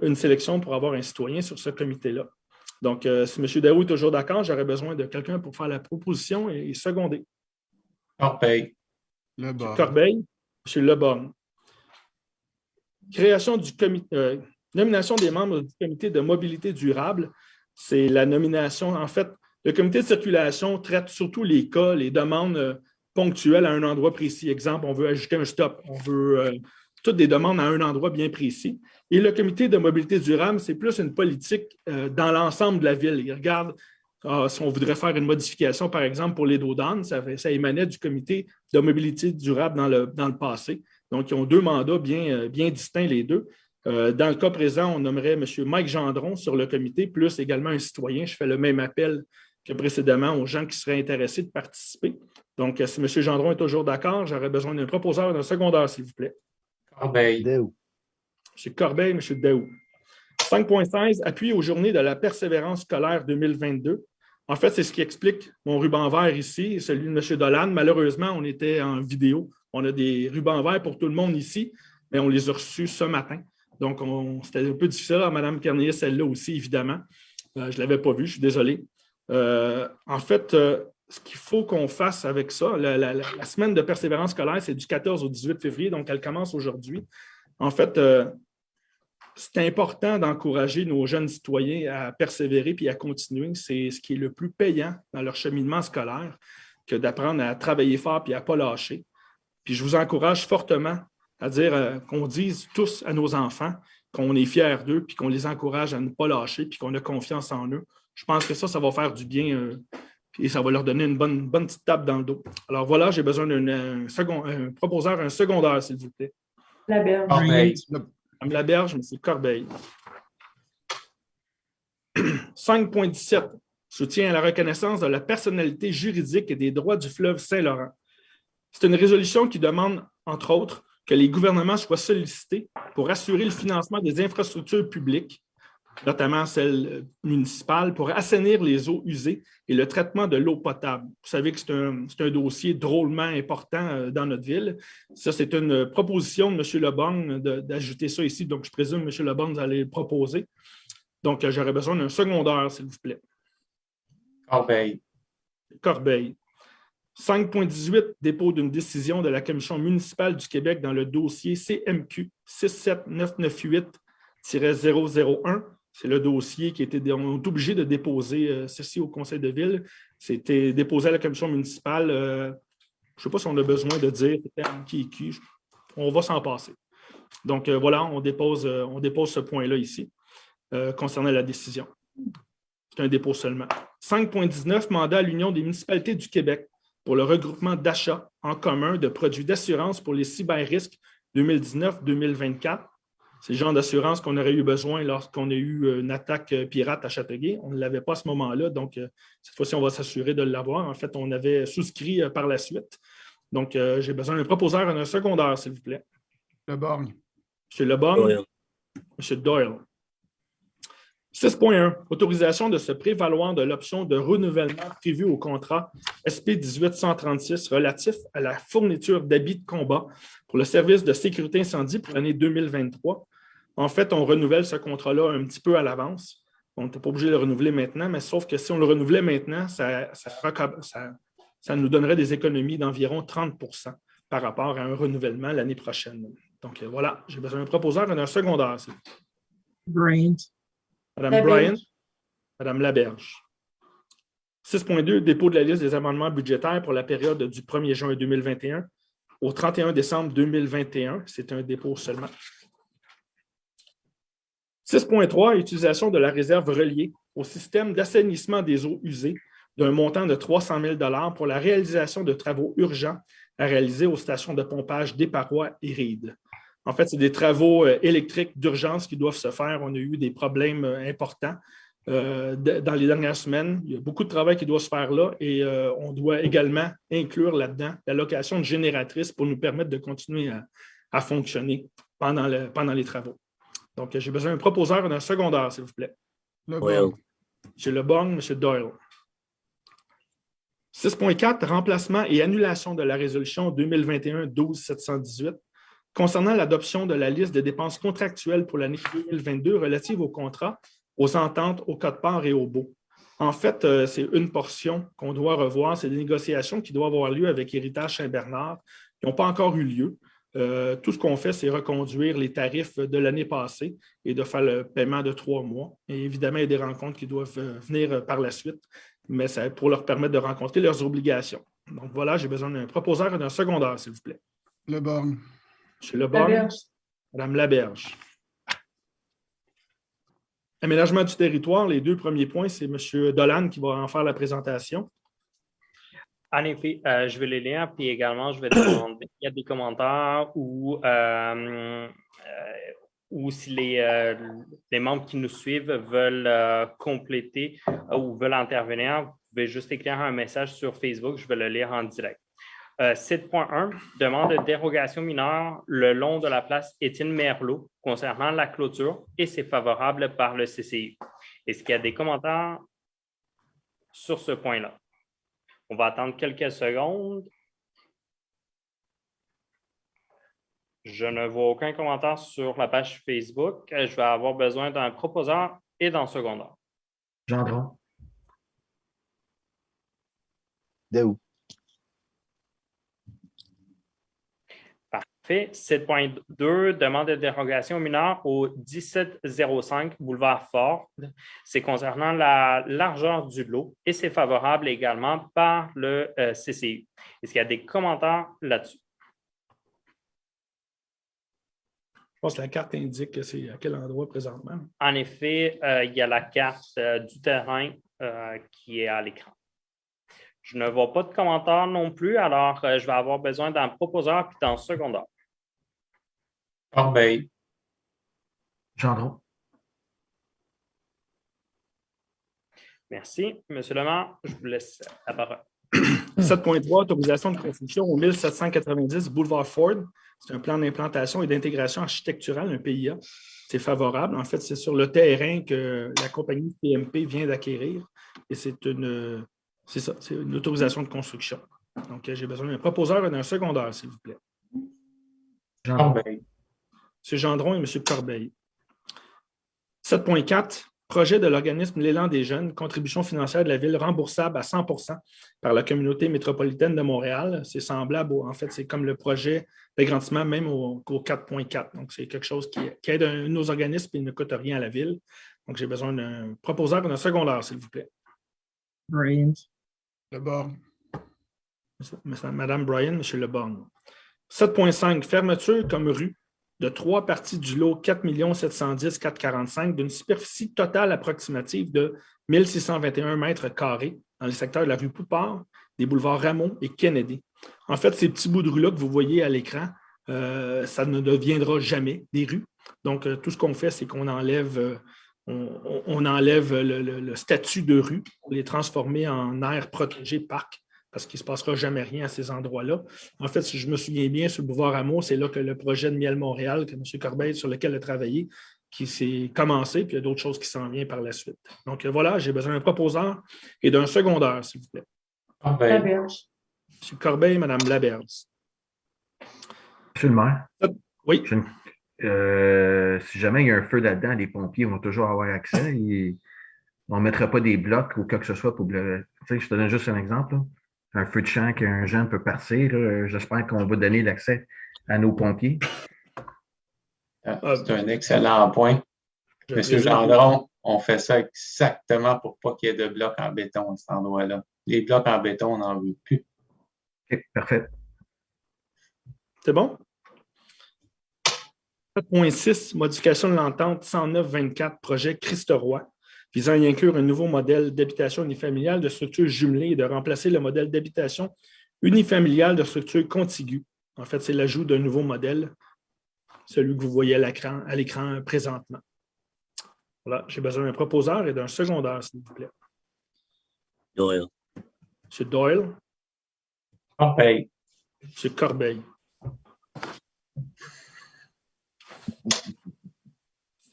une sélection pour avoir un citoyen sur ce comité-là. Donc, si M. Daou est toujours d'accord, j'aurais besoin de quelqu'un pour faire la proposition et seconder. Corbeil. Leborgne. Corbeil, M. Leborgne. Création du comité, nomination des membres du comité de mobilité durable. C'est la nomination, en fait, le comité de circulation traite surtout les cas, les demandes ponctuelles à un endroit précis. Exemple, on veut ajouter un stop, on veut toutes des demandes à un endroit bien précis. Et le comité de mobilité durable, c'est plus une politique dans l'ensemble de la ville. Il regarde si on voudrait faire une modification, par exemple, pour les dos d'âne, ça émanait du comité de mobilité durable dans le passé. Donc, ils ont deux mandats bien distincts, les deux. Dans le cas présent, on nommerait M. Mike Gendron sur le comité, plus également un citoyen. Je fais le même appel que précédemment aux gens qui seraient intéressés de participer. Donc, si M. Gendron est toujours d'accord, j'aurais besoin d'un proposeur et d'un secondeur, s'il vous plaît. Corbeil. Daou. M. Corbeil, M. Daou. 5.16, appui aux journées de la persévérance scolaire 2022. En fait, c'est ce qui explique mon ruban vert ici, celui de M. Dolan. Malheureusement, on était en vidéo. On a des rubans verts pour tout le monde ici, mais on les a reçus ce matin. Donc, c'était un peu difficile. Mme Carnier, celle-là aussi, évidemment. Je ne l'avais pas vue, je suis désolé. En fait, ce qu'il faut qu'on fasse avec ça, la semaine de persévérance scolaire, c'est du 14 au 18 février, donc elle commence aujourd'hui. En fait, c'est important d'encourager nos jeunes citoyens à persévérer puis à continuer. C'est ce qui est le plus payant dans leur cheminement scolaire que d'apprendre à travailler fort puis à ne pas lâcher. Puis je vous encourage fortement à dire qu'on dise tous à nos enfants qu'on est fiers d'eux puis qu'on les encourage à ne pas lâcher puis qu'on a confiance en eux. Je pense que ça va faire du bien et ça va leur donner une bonne petite tape dans le dos. Alors voilà, j'ai besoin d'un proposeur, un secondeur, s'il vous plaît. Corbeil. Mme Laberge, M. Corbeil. 5.17. Soutien à la reconnaissance de la personnalité juridique et des droits du fleuve Saint-Laurent. C'est une résolution qui demande, entre autres, que les gouvernements soient sollicités pour assurer le financement des infrastructures publiques, notamment celles municipales, pour assainir les eaux usées et le traitement de l'eau potable. Vous savez que c'est un dossier drôlement important dans notre ville. Ça, c'est une proposition de M. Leborgne d'ajouter ça ici. Donc, je présume, M. Leborgne, vous allez le proposer. Donc, j'aurais besoin d'un secondeur, s'il vous plaît. Corbeil. Corbeil. 5.18, dépôt d'une décision de la Commission municipale du Québec dans le dossier CMQ 67998-001. C'est le dossier qui était obligé de déposer ceci au Conseil de ville. C'était déposé à la Commission municipale Je ne sais pas si on a besoin de dire qui est qui. On va s'en passer. Donc, voilà, on dépose ce point-là ici concernant la décision. C'est un dépôt seulement. 5.19, mandat à l'Union des municipalités du Québec pour le regroupement d'achats en commun de produits d'assurance pour les cyber-risques 2019-2024. C'est le genre d'assurance qu'on aurait eu besoin lorsqu'on a eu une attaque pirate à Châteauguay. On ne l'avait pas à ce moment-là, donc cette fois-ci, on va s'assurer de l'avoir. En fait, on avait souscrit par la suite. Donc, j'ai besoin d'un proposeur et d'un secondaire, s'il vous plaît. Le Borgne. M. Leborgne. M. Doyle. 6.1. Autorisation de se prévaloir de l'option de renouvellement prévue au contrat SP 1836 relatif à la fourniture d'habits de combat pour le service de sécurité incendie pour l'année 2023. En fait, on renouvelle ce contrat-là un petit peu à l'avance. On n'était pas obligé de le renouveler maintenant, mais sauf que si on le renouvelait maintenant, ça nous donnerait des économies d'environ 30 % par rapport à un renouvellement l'année prochaine. Donc voilà, j'ai besoin d'un proposeur et d'un secondaire. Bryant. Madame Bryant, Madame Laberge. 6.2, dépôt de la liste des amendements budgétaires pour la période du 1er juin 2021 au 31 décembre 2021. C'est un dépôt seulement. 6.3, utilisation de la réserve reliée au système d'assainissement des eaux usées d'un montant de 300 000 pour la réalisation de travaux urgents à réaliser aux stations de pompage des Parois et Rides. En fait, c'est des travaux électriques d'urgence qui doivent se faire. On a eu des problèmes importants dans les dernières semaines. Il y a beaucoup de travail qui doit se faire là et on doit également inclure là-dedans la location de génératrices pour nous permettre de continuer à fonctionner pendant les travaux. Donc, j'ai besoin d'un proposeur et d'un secondaire, s'il vous plaît. Le Borgne. M. Leborgne, M. Doyle. 6.4, remplacement et annulation de la résolution 2021-12-718 concernant l'adoption de la liste des dépenses contractuelles pour l'année 2022 relative aux contrats, aux ententes, aux quotes-parts et aux baux. En fait, c'est une portion qu'on doit revoir. C'est des négociations qui doivent avoir lieu avec Héritage Saint-Bernard qui n'ont pas encore eu lieu. Tout ce qu'on fait, c'est reconduire les tarifs de l'année passée et de faire le paiement de 3 mois. Et évidemment, il y a des rencontres qui doivent venir par la suite, mais c'est pour leur permettre de rencontrer leurs obligations. Donc voilà, j'ai besoin d'un proposeur et d'un secondaire, s'il vous plaît. Le Borgne. M. Leborgne, Mme Laberge. Aménagement du territoire, les 2 premiers points, c'est M. Dolan qui va en faire la présentation. En effet, je vais les lire, puis également, je vais demander s'il y a des commentaires ou si les membres qui nous suivent veulent compléter ou veulent intervenir, vous pouvez juste écrire un message sur Facebook, je vais le lire en direct. 7.1, demande de dérogation mineure le long de la place Étienne Merlot concernant la clôture et c'est favorable par le CCI. Est-ce qu'il y a des commentaires sur ce point-là? On va attendre quelques secondes. Je ne vois aucun commentaire sur la page Facebook. Je vais avoir besoin d'un proposeur et d'un secondaire. Gendron. Daou. Parfait. 7.2, demande de dérogation mineure au 1705 boulevard Ford. C'est concernant la largeur du lot et c'est favorable également par le CCI. Est-ce qu'il y a des commentaires là-dessus? Je pense que la carte indique que c'est à quel endroit présentement. En effet, il y a la carte du terrain qui est à l'écran. Je ne vois pas de commentaires non plus, alors je vais avoir besoin d'un proposeur et d'un secondaire. Corbeil. Gendron. Merci. Monsieur Lemar, je vous laisse la parole. 7.3, autorisation de construction au 1790 boulevard Ford. C'est un plan d'implantation et d'intégration architecturale, un PIA. C'est favorable. En fait, c'est sur le terrain que la compagnie PMP vient d'acquérir et c'est une autorisation de construction. Donc, j'ai besoin d'un proposeur et d'un secondaire, s'il vous plaît. Corbeil. M. Gendron et M. Corbeil. 7.4, projet de l'organisme L'Élan des jeunes, contribution financière de la Ville remboursable à 100 % par la communauté métropolitaine de Montréal. C'est semblable, en fait, c'est comme le projet d'agrandissement même au 4.4. Donc, c'est quelque chose qui aide nos organismes et ne coûte rien à la Ville. Donc, j'ai besoin d'un proposeur et d'un secondaire, s'il vous plaît. Bryant. Le Borgne. Madame Bryan, M. Leborgne. 7.5, fermeture comme rue de 3 parties du lot 4 710 445 d'une superficie totale approximative de 1621 mètres carrés dans les secteurs de la rue Poupard, des boulevards Rameau et Kennedy. En fait, ces petits bouts de rue-là que vous voyez à l'écran, ça ne deviendra jamais des rues. Donc, tout ce qu'on fait, c'est qu'on enlève, on enlève le statut de rue pour les transformer en aire protégée parc, parce qu'il ne se passera jamais rien à ces endroits-là. En fait, si je me souviens bien, sur le boulevard Rameau, c'est là que le projet de Miel Montréal, que M. Corbeil, sur lequel il a travaillé, qui s'est commencé, puis il y a d'autres choses qui s'en viennent par la suite. Donc, voilà, j'ai besoin d'un proposeur et d'un secondaire, s'il vous plaît. Laberge. M. Corbeil, Mme Laberge. Monsieur le maire, Oui. Si jamais il y a un feu là-dedans, les pompiers vont toujours avoir accès. On ne mettra pas des blocs ou quoi que ce soit pour je te donne juste un exemple. Là. Un feu de champ qu'un jeune peut partir. J'espère qu'on va donner l'accès à nos pompiers. C'est un excellent point. Monsieur Gendron, on fait ça exactement pour pas qu'il y ait de blocs en béton à cet endroit-là. Les blocs en béton, on n'en veut plus. OK, parfait. C'est bon? 7.6, modification de l'entente 109-24, projet Christ-Roi, visant à y inclure un nouveau modèle d'habitation unifamiliale de structure jumelée et de remplacer le modèle d'habitation unifamiliale de structure contiguë. En fait, c'est l'ajout d'un nouveau modèle, celui que vous voyez à l'écran présentement. Voilà, j'ai besoin d'un proposeur et d'un secondaire, s'il vous plaît. Doyle. M. Doyle. Corbeil. M. Corbeil.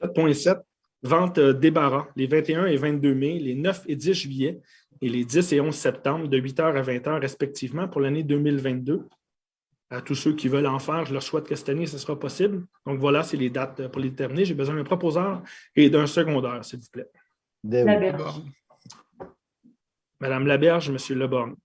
7.7, vente débarras les 21 et 22 mai, les 9 et 10 juillet et les 10 et 11 septembre de 8h à 20h respectivement pour l'année 2022. À tous ceux qui veulent en faire, je leur souhaite que cette année, ce sera possible. Donc voilà, c'est les dates pour les déterminer. J'ai besoin d'un proposeur et d'un secondaire, s'il vous plaît. Laberge. Madame Laberge, M. Leborgne.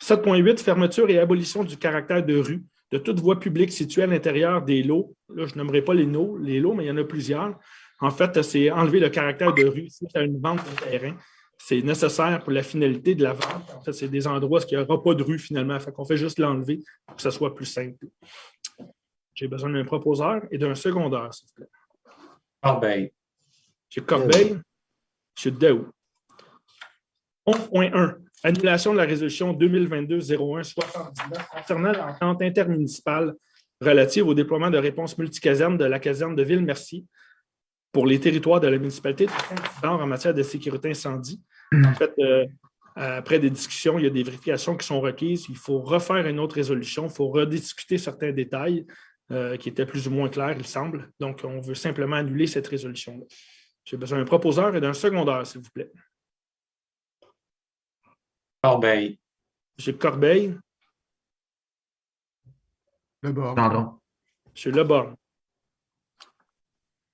7.8, fermeture et abolition du caractère de rue de toute voie publique située à l'intérieur des lots. Là, je nommerai pas les lots, mais il y en a plusieurs. En fait, c'est enlever le caractère de rue suite à une vente de terrain. C'est nécessaire pour la finalité de la vente. En fait, c'est des endroits où il n'y aura pas de rue finalement. Fait qu'on fait juste l'enlever pour que ce soit plus simple. J'ai besoin d'un proposeur et d'un secondaire, s'il vous plaît. Corbeil. M. Corbeil, M. Daou. 11.1. Annulation de la résolution 2022-01-79 concernant l'entente intermunicipale relative au déploiement de réponses multicasernes de la caserne de Ville-Mercier pour les territoires de la municipalité de Saint-Isidore en matière de sécurité incendie. En fait, après des discussions, il y a des vérifications qui sont requises. Il faut refaire une autre résolution. Il faut rediscuter certains détails qui étaient plus ou moins clairs, il semble. Donc, on veut simplement annuler cette résolution-là. J'ai besoin d'un proposeur et d'un secondaire, s'il vous plaît. Corbeil. M. Corbeil. Leborgne. Gendron. M. Leborgne.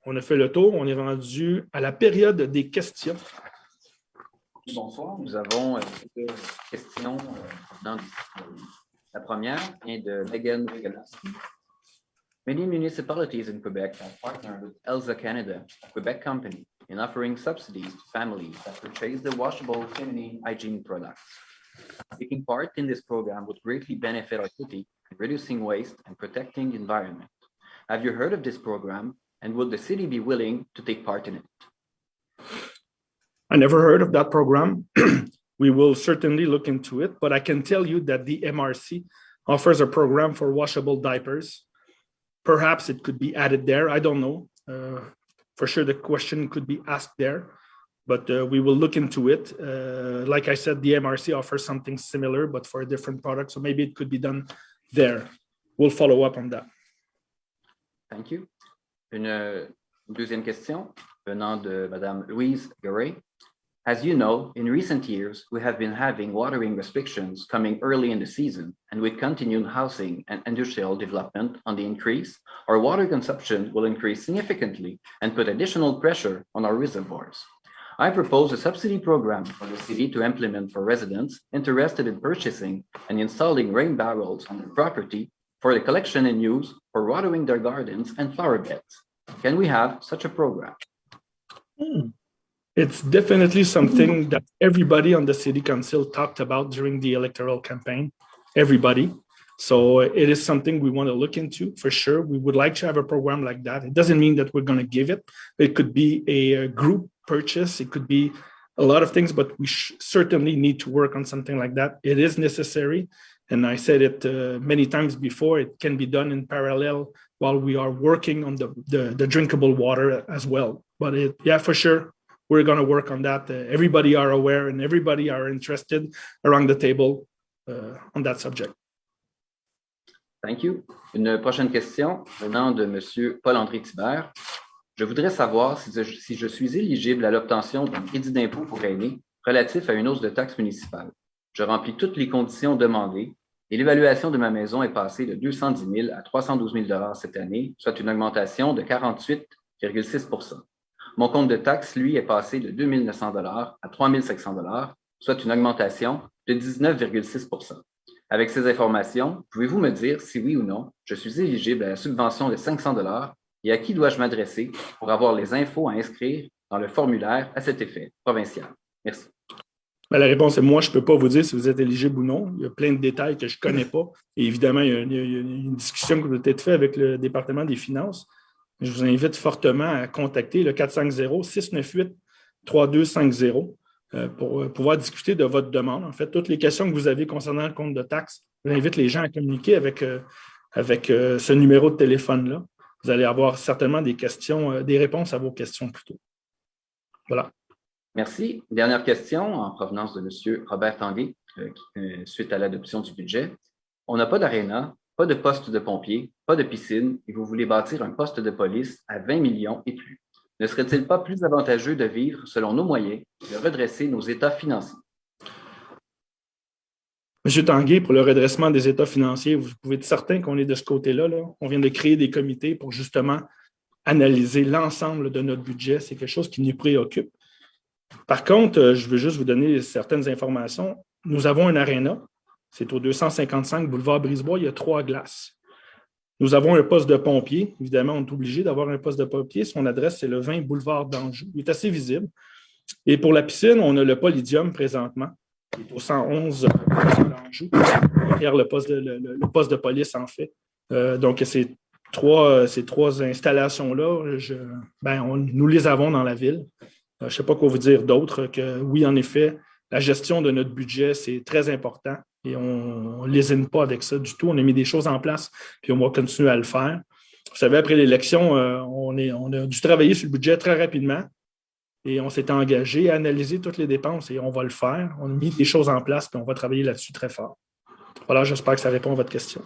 On a fait le tour. On est rendu à la période des questions. Bonsoir. Nous avons quelques questions. La première vient de Megan Wigalowski. Many municipalities in Quebec have partnered with Elsa Canada, a Quebec company, in offering subsidies to families that purchase the washable feminine hygiene products. Taking part in this program would greatly benefit our city in reducing waste and protecting the environment. Have you heard of this program, and would the city be willing to take part in it? I never heard of that program. We will certainly look into it, but I can tell you that the MRC offers a program for washable diapers. Perhaps it could be added there. I don't know. For sure, the question could be asked there, but we will look into it. Like I said, the MRC offers something similar, but for a different product. So maybe it could be done there. We'll follow up on that. Thank you. Une deuxième question venant de Madame Louise Garay. As you know, in recent years, we have been having watering restrictions coming early in the season, and with continued housing and industrial development on the increase, our water consumption will increase significantly and put additional pressure on our reservoirs. I propose a subsidy program for the city to implement for residents interested in purchasing and installing rain barrels on their property for the collection and use for watering their gardens and flower beds. Can we have such a program? It's definitely something that everybody on the city council talked about during the electoral campaign. everybody. So it is something we want to look into for sure. We would like to have a program like that. It doesn't mean that we're going to give it. It could be a group purchase. It could be a lot of things, but we certainly need to work on something like that. It is necessary. And I said it many times before, it can be done in parallel while we are working on the drinkable water as well. But yeah, for sure, we're going to work on that. Everybody are aware and everybody are interested around the table on that subject. Thank you. Une prochaine question venant de M. Paul-André Thibert. Je voudrais savoir si je suis éligible à l'obtention d'un crédit d'impôt pour aînés relatif à une hausse de taxes municipales. Je remplis toutes les conditions demandées et l'évaluation de ma maison est passée de 210 000 à 312 000 cette année, soit une augmentation de 48,6 %. Mon compte de taxes, lui, est passé de 2 900 $ à 3 500 $, soit une augmentation de 19,6 %. Avec ces informations, pouvez-vous me dire si oui ou non je suis éligible à la subvention de 500 $ et à qui dois-je m'adresser pour avoir les infos à inscrire dans le formulaire à cet effet provincial? Merci. Ben, la réponse est moi, je ne peux pas vous dire si vous êtes éligible ou non. Il y a plein de détails que je ne connais pas. Et évidemment, il y a une discussion qui doit être faite avec le département des finances. Je vous invite fortement à contacter le 450-698-3250 pour pouvoir discuter de votre demande. En fait, toutes les questions que vous avez concernant le compte de taxes, j'invite les gens à communiquer avec ce numéro de téléphone-là. Vous allez avoir certainement des questions, des réponses à vos questions plutôt. Voilà. Merci. Dernière question en provenance de M. Robert Tanguay, suite à l'adoption du budget. On n'a pas d'aréna, pas de poste de pompier, pas de piscine, et vous voulez bâtir un poste de police à 20 millions et plus. Ne serait-il pas plus avantageux de vivre selon nos moyens et de redresser nos états financiers? M. Tanguay, pour le redressement des états financiers, vous pouvez être certain qu'on est de ce côté-là. Là. On vient de créer des comités pour justement analyser l'ensemble de notre budget. C'est quelque chose qui nous préoccupe. Par contre, je veux juste vous donner certaines informations. Nous avons un aréna. C'est au 255 boulevard Brisebois. Il y a 3 glaces. Nous avons un poste de pompier. Évidemment, on est obligé d'avoir un poste de pompier. Son adresse, c'est le 20 boulevard d'Anjou. Il est assez visible. Et pour la piscine, on a le Polydium présentement. Il est au 111 d'Anjou, derrière le poste de police, en fait. Donc, ces trois installations-là, nous les avons dans la ville. Je ne sais pas quoi vous dire d'autre que oui, en effet, la gestion de notre budget, c'est très important et on ne lésine pas avec ça du tout. On a mis des choses en place puis on va continuer à le faire. Vous savez, après l'élection, on a dû travailler sur le budget très rapidement et on s'est engagé à analyser toutes les dépenses et on va le faire. On a mis des choses en place et on va travailler là-dessus très fort. Voilà, j'espère que ça répond à votre question.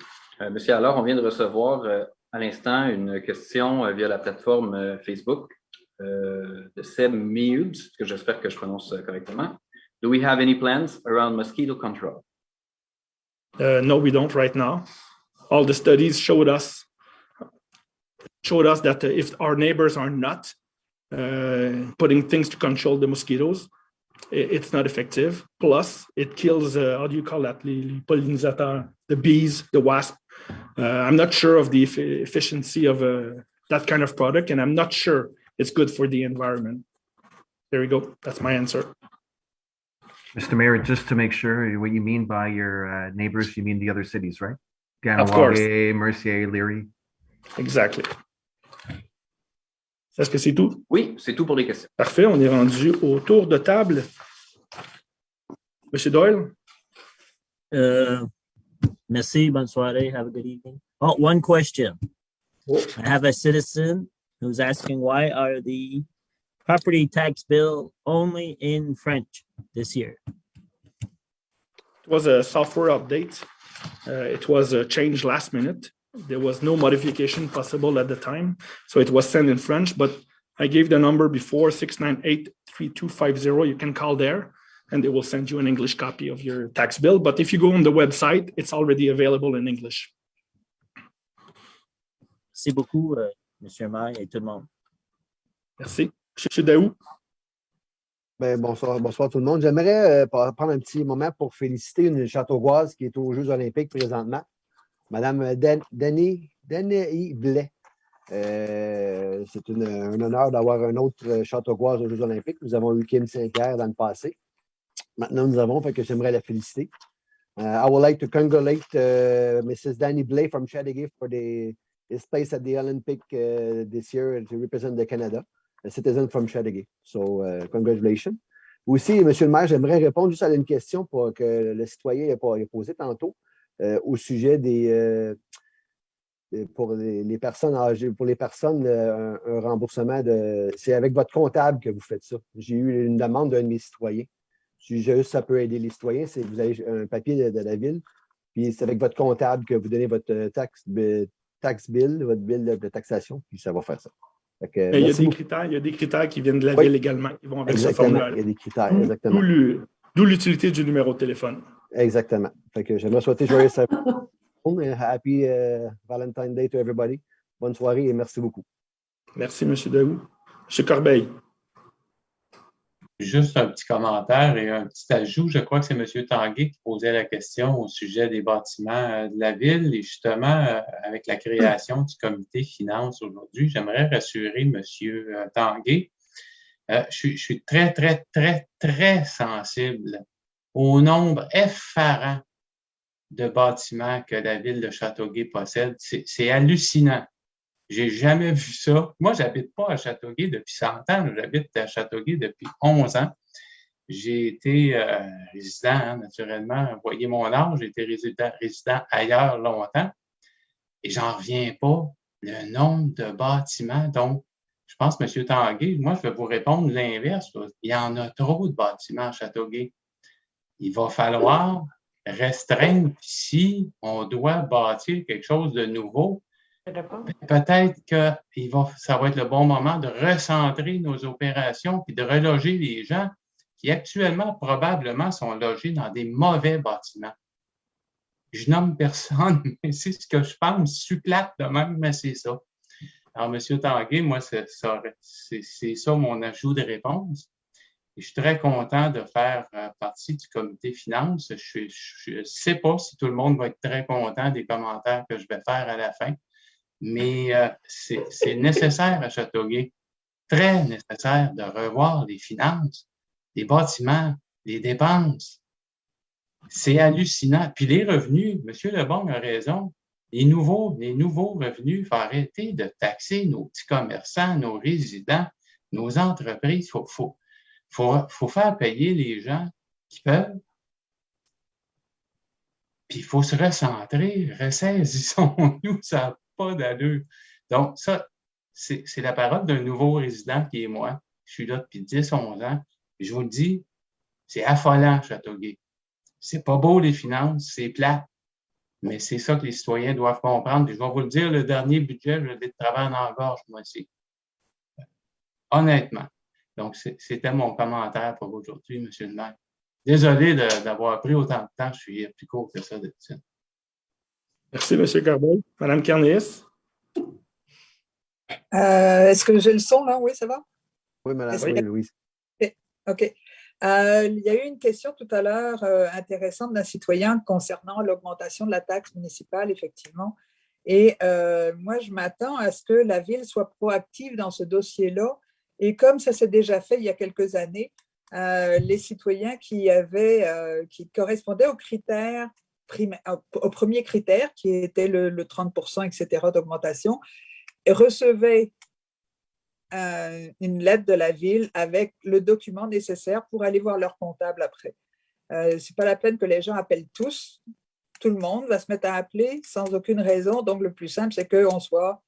Monsieur Allard, on vient de recevoir à l'instant une question via la plateforme Facebook. De Seb Meubs, que j'espère que je prononce correctement. Do we have any plans around mosquito control? No, we don't right now. All the studies showed us that if our neighbors are not putting things to control the mosquitoes, it's not effective. Plus, it kills, how do you call that? Les pollinisateurs, the bees, the wasp. I'm not sure of the efficiency of that kind of product, and I'm not sure it's good for the environment. There we go. That's my answer. Mr. Mayor, just to make sure, what you mean by your neighbors, you mean the other cities, right? Of course. Ganawage, Mercier, Leary. Exactly. Est-ce que c'est tout? Oui, c'est tout pour les questions. Parfait. On est rendu au tour de table. Monsieur Doyle? Merci, bonne soirée, have a good evening. Oh, one question. I have a citizen who's asking why are the property tax bill only in French this year? It was a software update. It was changed last minute. There was no modification possible at the time, so it was sent in French, but I gave the number before, 698-3250. You can call there, and they will send you an English copy of your tax bill. But if you go on the website, it's already available in English. Merci beaucoup, Monsieur le maire et tout le monde. Merci. M. Daou? Bonsoir tout le monde. J'aimerais prendre un petit moment pour féliciter une Châteauguoise qui est aux Jeux olympiques présentement, Madame Danae Blais. C'est un honneur d'avoir un autre Châteauguoise aux Jeux olympiques. Nous avons eu Kim Saint-Pierre dans le passé. Maintenant, nous avons, fait que j'aimerais la féliciter. I would like to congratulate Mrs. Danny Blais from Chateauguay for his place at the Olympic this year to represent the Canada, a citizen from Chateauguay. So, congratulations. Aussi, Monsieur le maire, j'aimerais répondre juste à une question que le citoyen a posée tantôt au sujet pour les personnes âgées, pour les personnes, un remboursement c'est avec votre comptable que vous faites ça. J'ai eu une demande d'un de mes citoyens. Si juste ça peut aider les citoyens, c'est que vous avez un papier de la ville, puis c'est avec votre comptable que vous donnez votre tax bill, votre bill de taxation, puis ça va faire ça. Il y a des critères qui viennent de la ville également, qui vont avec ce exactement, formulaire. il y a des critères, exactement. D'où l'utilité du numéro de téléphone. Exactement. Fait que j'aimerais souhaiter joyeux Happy Valentine's Day to everybody. Bonne soirée et merci beaucoup. Merci, M. Daou. M. Corbeil. Juste un petit commentaire et un petit ajout. Je crois que c'est M. Tanguay qui posait la question au sujet des bâtiments de la ville. Et justement, avec la création du comité finance aujourd'hui, j'aimerais rassurer M. Tanguay. Je suis très, très, très, très sensible au nombre effarant de bâtiments que la ville de Châteauguay possède. C'est hallucinant. J'ai jamais vu ça. Moi, j'habite pas à Châteauguay depuis 100 ans. J'habite à Châteauguay depuis 11 ans. J'ai été résident, naturellement. Vous voyez mon âge, j'ai été résident ailleurs longtemps. Et j'en reviens pas, le nombre de bâtiments. Donc, je pense, M. Tanguay, moi, je vais vous répondre l'inverse. Il y en a trop de bâtiments à Châteauguay. Il va falloir restreindre si on doit bâtir quelque chose de nouveau. Peut-être que ça va être le bon moment de recentrer nos opérations et de reloger les gens qui actuellement probablement sont logés dans des mauvais bâtiments. Je nomme personne, mais c'est ce que je pense. Je suis plate de même, mais c'est ça. Alors, M. Tanguay, moi, c'est ça mon ajout de réponse. Et je suis très content de faire partie du comité finance. Je ne sais pas si tout le monde va être très content des commentaires que je vais faire à la fin, mais c'est nécessaire à Châteauguay, très nécessaire de revoir les finances, les bâtiments, les dépenses. C'est hallucinant. Puis les revenus, M. Lebon a raison, les nouveaux revenus, il faut arrêter de taxer nos petits commerçants, nos résidents, nos entreprises. Faut faire payer les gens qui peuvent. Puis il faut se recentrer, ressaisissons-nous, ça n'a pas d'allure. Donc, ça, c'est la parole d'un nouveau résident qui est moi. Je suis là depuis 10-11 ans. Et je vous le dis, c'est affolant, Châteauguay. C'est pas beau, les finances, c'est plat. Mais c'est ça que les citoyens doivent comprendre. Puis je vais vous le dire, le dernier budget, je l'ai de travail dans la gorge, moi aussi. Honnêtement. Donc, c'était mon commentaire pour aujourd'hui, M. le maire. Désolé d'avoir pris autant de temps, je suis plus court que ça d'habitude. Merci, M. Corbeil. Mme Carnéis. Est-ce que j'ai le son là? Oui, ça va? Oui, Mme Louise. OK. Il y a eu une question tout à l'heure intéressante d'un citoyen concernant l'augmentation de la taxe municipale, effectivement. Et moi, je m'attends à ce que la ville soit proactive dans ce dossier-là. Et comme ça s'est déjà fait il y a quelques années, les citoyens qui correspondaient aux critères au premier critère, qui était le 30%, etc., d'augmentation, recevaient une lettre de la ville avec le document nécessaire pour aller voir leur comptable après. Ce n'est pas la peine que les gens appellent tous. Tout le monde va se mettre à appeler sans aucune raison. Donc, le plus simple, c'est qu'on soit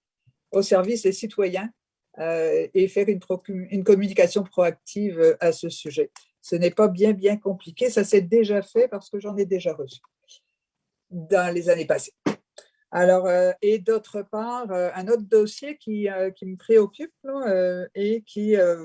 au service des citoyens et faire une communication proactive à ce sujet. Ce n'est pas bien compliqué. Ça s'est déjà fait parce que j'en ai déjà reçu dans les années passées. Alors, et d'autre part, un autre dossier qui me préoccupe là, et qui a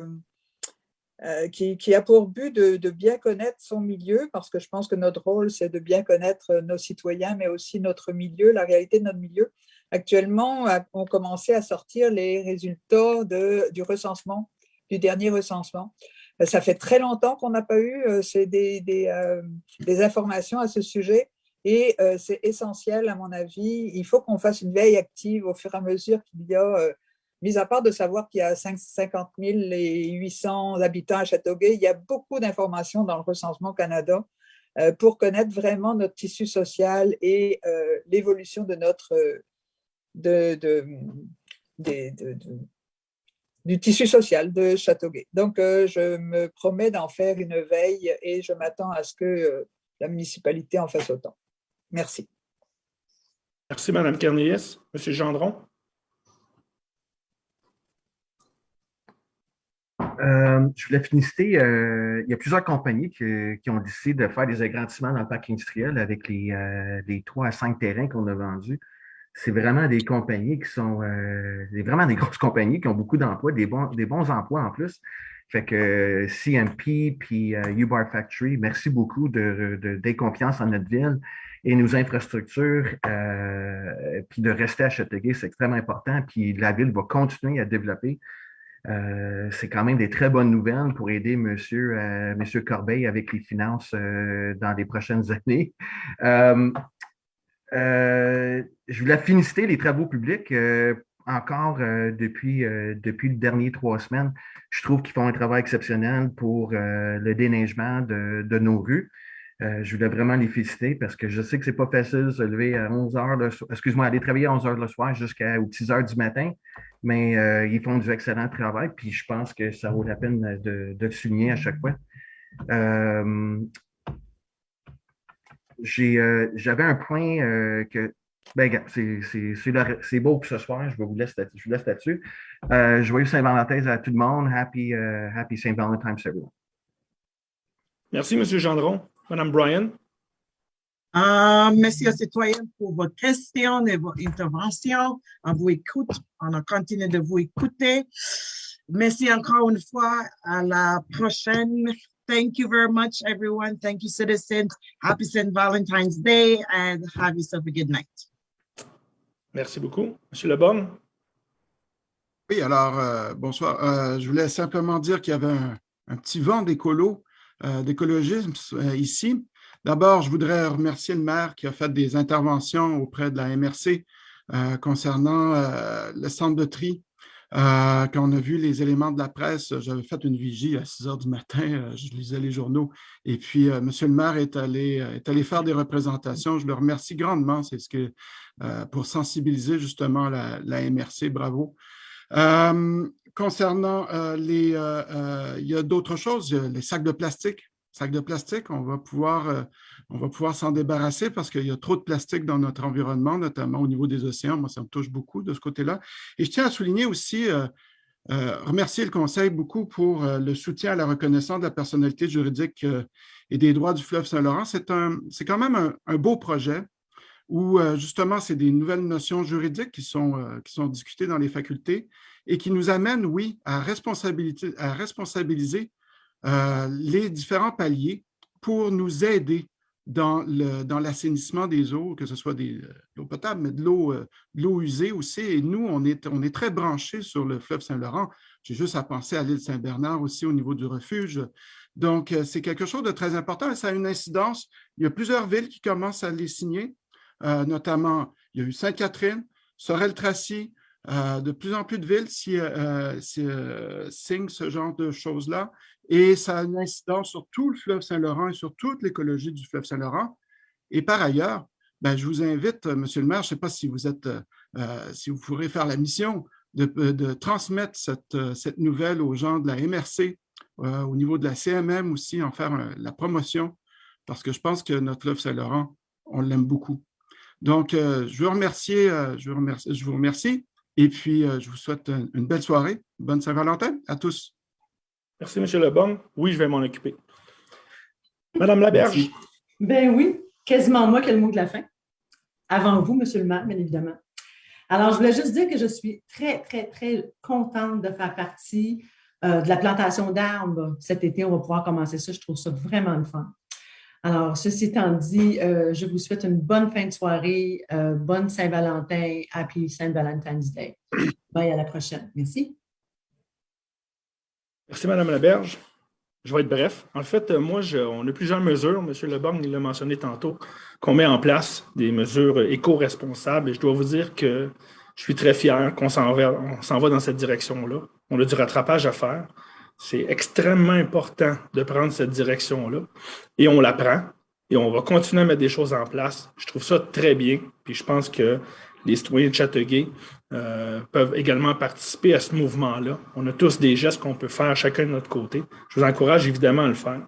pour but de bien connaître son milieu, parce que je pense que notre rôle, c'est de bien connaître nos citoyens, mais aussi notre milieu, la réalité de notre milieu. Actuellement, on commençait à sortir les résultats du recensement, du dernier recensement. Ça fait très longtemps qu'on n'a pas eu des informations à ce sujet. Et c'est essentiel, à mon avis. Il faut qu'on fasse une veille active au fur et à mesure qu'il y a, mis à part de savoir qu'il y a 50 800 habitants à Châteauguay, il y a beaucoup d'informations dans le recensement Canada pour connaître vraiment notre tissu social et l'évolution de notre du tissu social de Châteauguay. Donc, je me promets d'en faire une veille et je m'attends à ce que la municipalité en fasse autant. Merci. Merci, Mme Cornelius. Monsieur Gendron? Je voulais féliciter, il y a plusieurs compagnies qui ont décidé de faire des agrandissements dans le parc industriel avec les 3 à 5 terrains qu'on a vendus. C'est vraiment des compagnies qui sont vraiment des grosses compagnies qui ont beaucoup d'emplois, des bons emplois en plus. Fait que CMP puis U-Bar Factory, merci beaucoup d'être confiance en notre ville et nos infrastructures, puis de rester à Châteauguay, c'est extrêmement important. Puis la ville va continuer à développer. C'est quand même des très bonnes nouvelles pour aider M. Corbeil avec les finances dans les prochaines années. Je voulais féliciter les travaux publics encore depuis les dernières 3 semaines. Je trouve qu'ils font un travail exceptionnel pour le déneigement de nos rues. Je voulais vraiment les féliciter parce que je sais que c'est pas facile de se lever à 11 heures aller travailler à 11 heures le soir jusqu'à 6 heures du matin, mais ils font du excellent travail, puis je pense que ça vaut la peine de le souligner à chaque fois. J'avais un point que, c'est beau pour ce soir, je vous laisse là-dessus. Joyeux Saint-Valentin à tout le monde. Happy Saint Valentine's everyone. Merci, M. Gendron. Mme Bryan? Merci aux citoyens pour votre question et votre intervention. On vous écoute, on continue de vous écouter. Merci encore une fois. À la prochaine. Thank you very much, everyone. Thank you, citizens. Happy St. Valentine's Day and have yourself a good night. Merci beaucoup. Monsieur Leborgne? Oui, alors, bonsoir. Je voulais simplement dire qu'il y avait un petit vent d'écologisme ici. D'abord, je voudrais remercier le maire qui a fait des interventions auprès de la MRC concernant le centre de tri. Quand on a vu les éléments de la presse, j'avais fait une vigie à 6 heures du matin, je lisais les journaux, et puis M. le maire est allé faire des représentations. Je le remercie grandement, c'est ce que pour sensibiliser justement la MRC, bravo. Concernant il y a d'autres choses, les sacs de plastique. On va pouvoir s'en débarrasser parce qu'il y a trop de plastique dans notre environnement, notamment au niveau des océans. Moi, ça me touche beaucoup de ce côté-là. Et je tiens à souligner aussi, remercier le Conseil beaucoup pour le soutien à la reconnaissance de la personnalité juridique et des droits du fleuve Saint-Laurent. C'est quand même un beau projet où justement, c'est des nouvelles notions juridiques qui sont discutées dans les facultés et qui nous amènent, oui, à responsabiliser les différents paliers pour nous aider dans l'assainissement des eaux, que ce soit de l'eau potable, mais de l'eau usée aussi. Et nous, on est très branchés sur le fleuve Saint-Laurent. J'ai juste à penser à l'île Saint-Bernard aussi au niveau du refuge. Donc, c'est quelque chose de très important et ça a une incidence. Il y a plusieurs villes qui commencent à les signer, notamment, il y a eu Sainte-Catherine, Sorel-Tracy, de plus en plus de villes signent ce genre de choses-là. Et ça a une incidence sur tout le fleuve Saint-Laurent et sur toute l'écologie du fleuve Saint-Laurent. Et par ailleurs, je vous invite, Monsieur le maire, je ne sais pas si si vous pourrez faire la mission de transmettre cette nouvelle aux gens de la MRC, au niveau de la CMM aussi, en faire la promotion, parce que je pense que notre fleuve Saint-Laurent, on l'aime beaucoup. Donc, je vous remercie. Et puis, je vous souhaite une belle soirée. Bonne Saint-Valentin à tous. Merci, M. Leborgne. Oui, je vais m'en occuper. Madame Laberge. Merci. Ben oui, quasiment moi qui ai le mot de la fin. Avant vous, M. le maire, bien évidemment. Alors, je voulais juste dire que je suis très, très, très contente de faire partie de la plantation d'arbres. Cet été, on va pouvoir commencer ça. Je trouve ça vraiment le fun. Alors, ceci étant dit, je vous souhaite une bonne fin de soirée, bonne Saint-Valentin, Happy Saint Valentine's Day. Bye, à la prochaine. Merci. Merci, Mme Laberge. Je vais être bref. En fait, on a plusieurs mesures. M. Leborgne, il l'a mentionné tantôt, qu'on met en place des mesures éco-responsables. Et je dois vous dire que je suis très fier qu'on s'en va dans cette direction-là. On a du rattrapage à faire. C'est extrêmement important de prendre cette direction-là. Et on la prend. et on va continuer à mettre des choses en place. Je trouve ça très bien, puis je pense que les citoyens de Châteauguay peuvent également participer à ce mouvement-là. On a tous des gestes qu'on peut faire chacun de notre côté. Je vous encourage évidemment à le faire.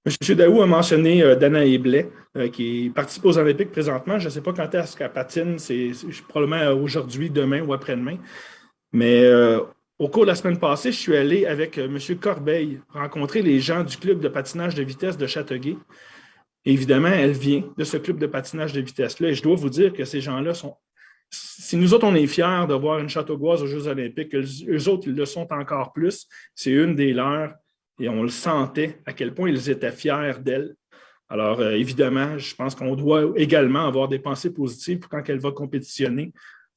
M. Daou a mentionné Danae Blais, qui participe aux Olympiques présentement. Je ne sais pas quand est-ce qu'elle patine, c'est probablement aujourd'hui, demain ou après-demain. Mais au cours de la semaine passée, je suis allé avec M. Corbeil rencontrer les gens du club de patinage de vitesse de Châteauguay. Évidemment, elle vient de ce club de patinage de vitesse-là. Et je dois vous dire que ces gens-là sont... Si nous autres, on est fiers de voir une Châteauguoise aux Jeux olympiques, eux autres, ils le sont encore plus. C'est une des leurs. Et on le sentait à quel point ils étaient fiers d'elle. Alors, évidemment, je pense qu'on doit également avoir des pensées positives pour quand elle va compétitionner.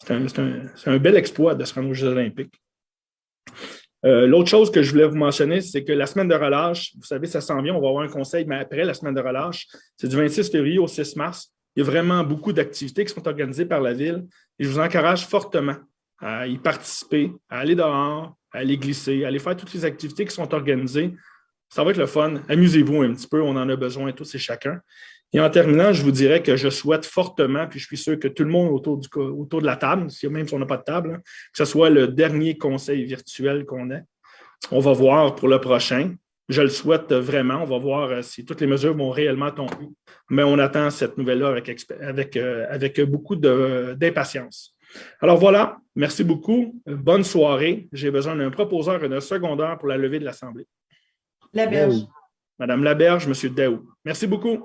C'est un bel exploit de se rendre aux Jeux olympiques. L'autre chose que je voulais vous mentionner, c'est que la semaine de relâche, vous savez, ça s'en vient, on va avoir un conseil, mais après la semaine de relâche, c'est du 26 février au 6 mars. Il y a vraiment beaucoup d'activités qui sont organisées par la Ville et je vous encourage fortement à y participer, à aller dehors, à aller glisser, à aller faire toutes les activités qui sont organisées. Ça va être le fun. Amusez-vous un petit peu, on en a besoin tous et chacun. Et en terminant, je vous dirais que je souhaite fortement, puis je suis sûr que tout le monde autour de la table, même si on n'a pas de table, que ce soit le dernier conseil virtuel qu'on ait. On va voir pour le prochain. Je le souhaite vraiment. On va voir si toutes les mesures vont réellement tomber. Mais on attend cette nouvelle-là avec beaucoup d'impatience. Alors voilà, merci beaucoup. Bonne soirée. J'ai besoin d'un proposeur et d'un secondaire pour la levée de l'Assemblée. Laberge. Madame Laberge, Monsieur Daou. Merci beaucoup.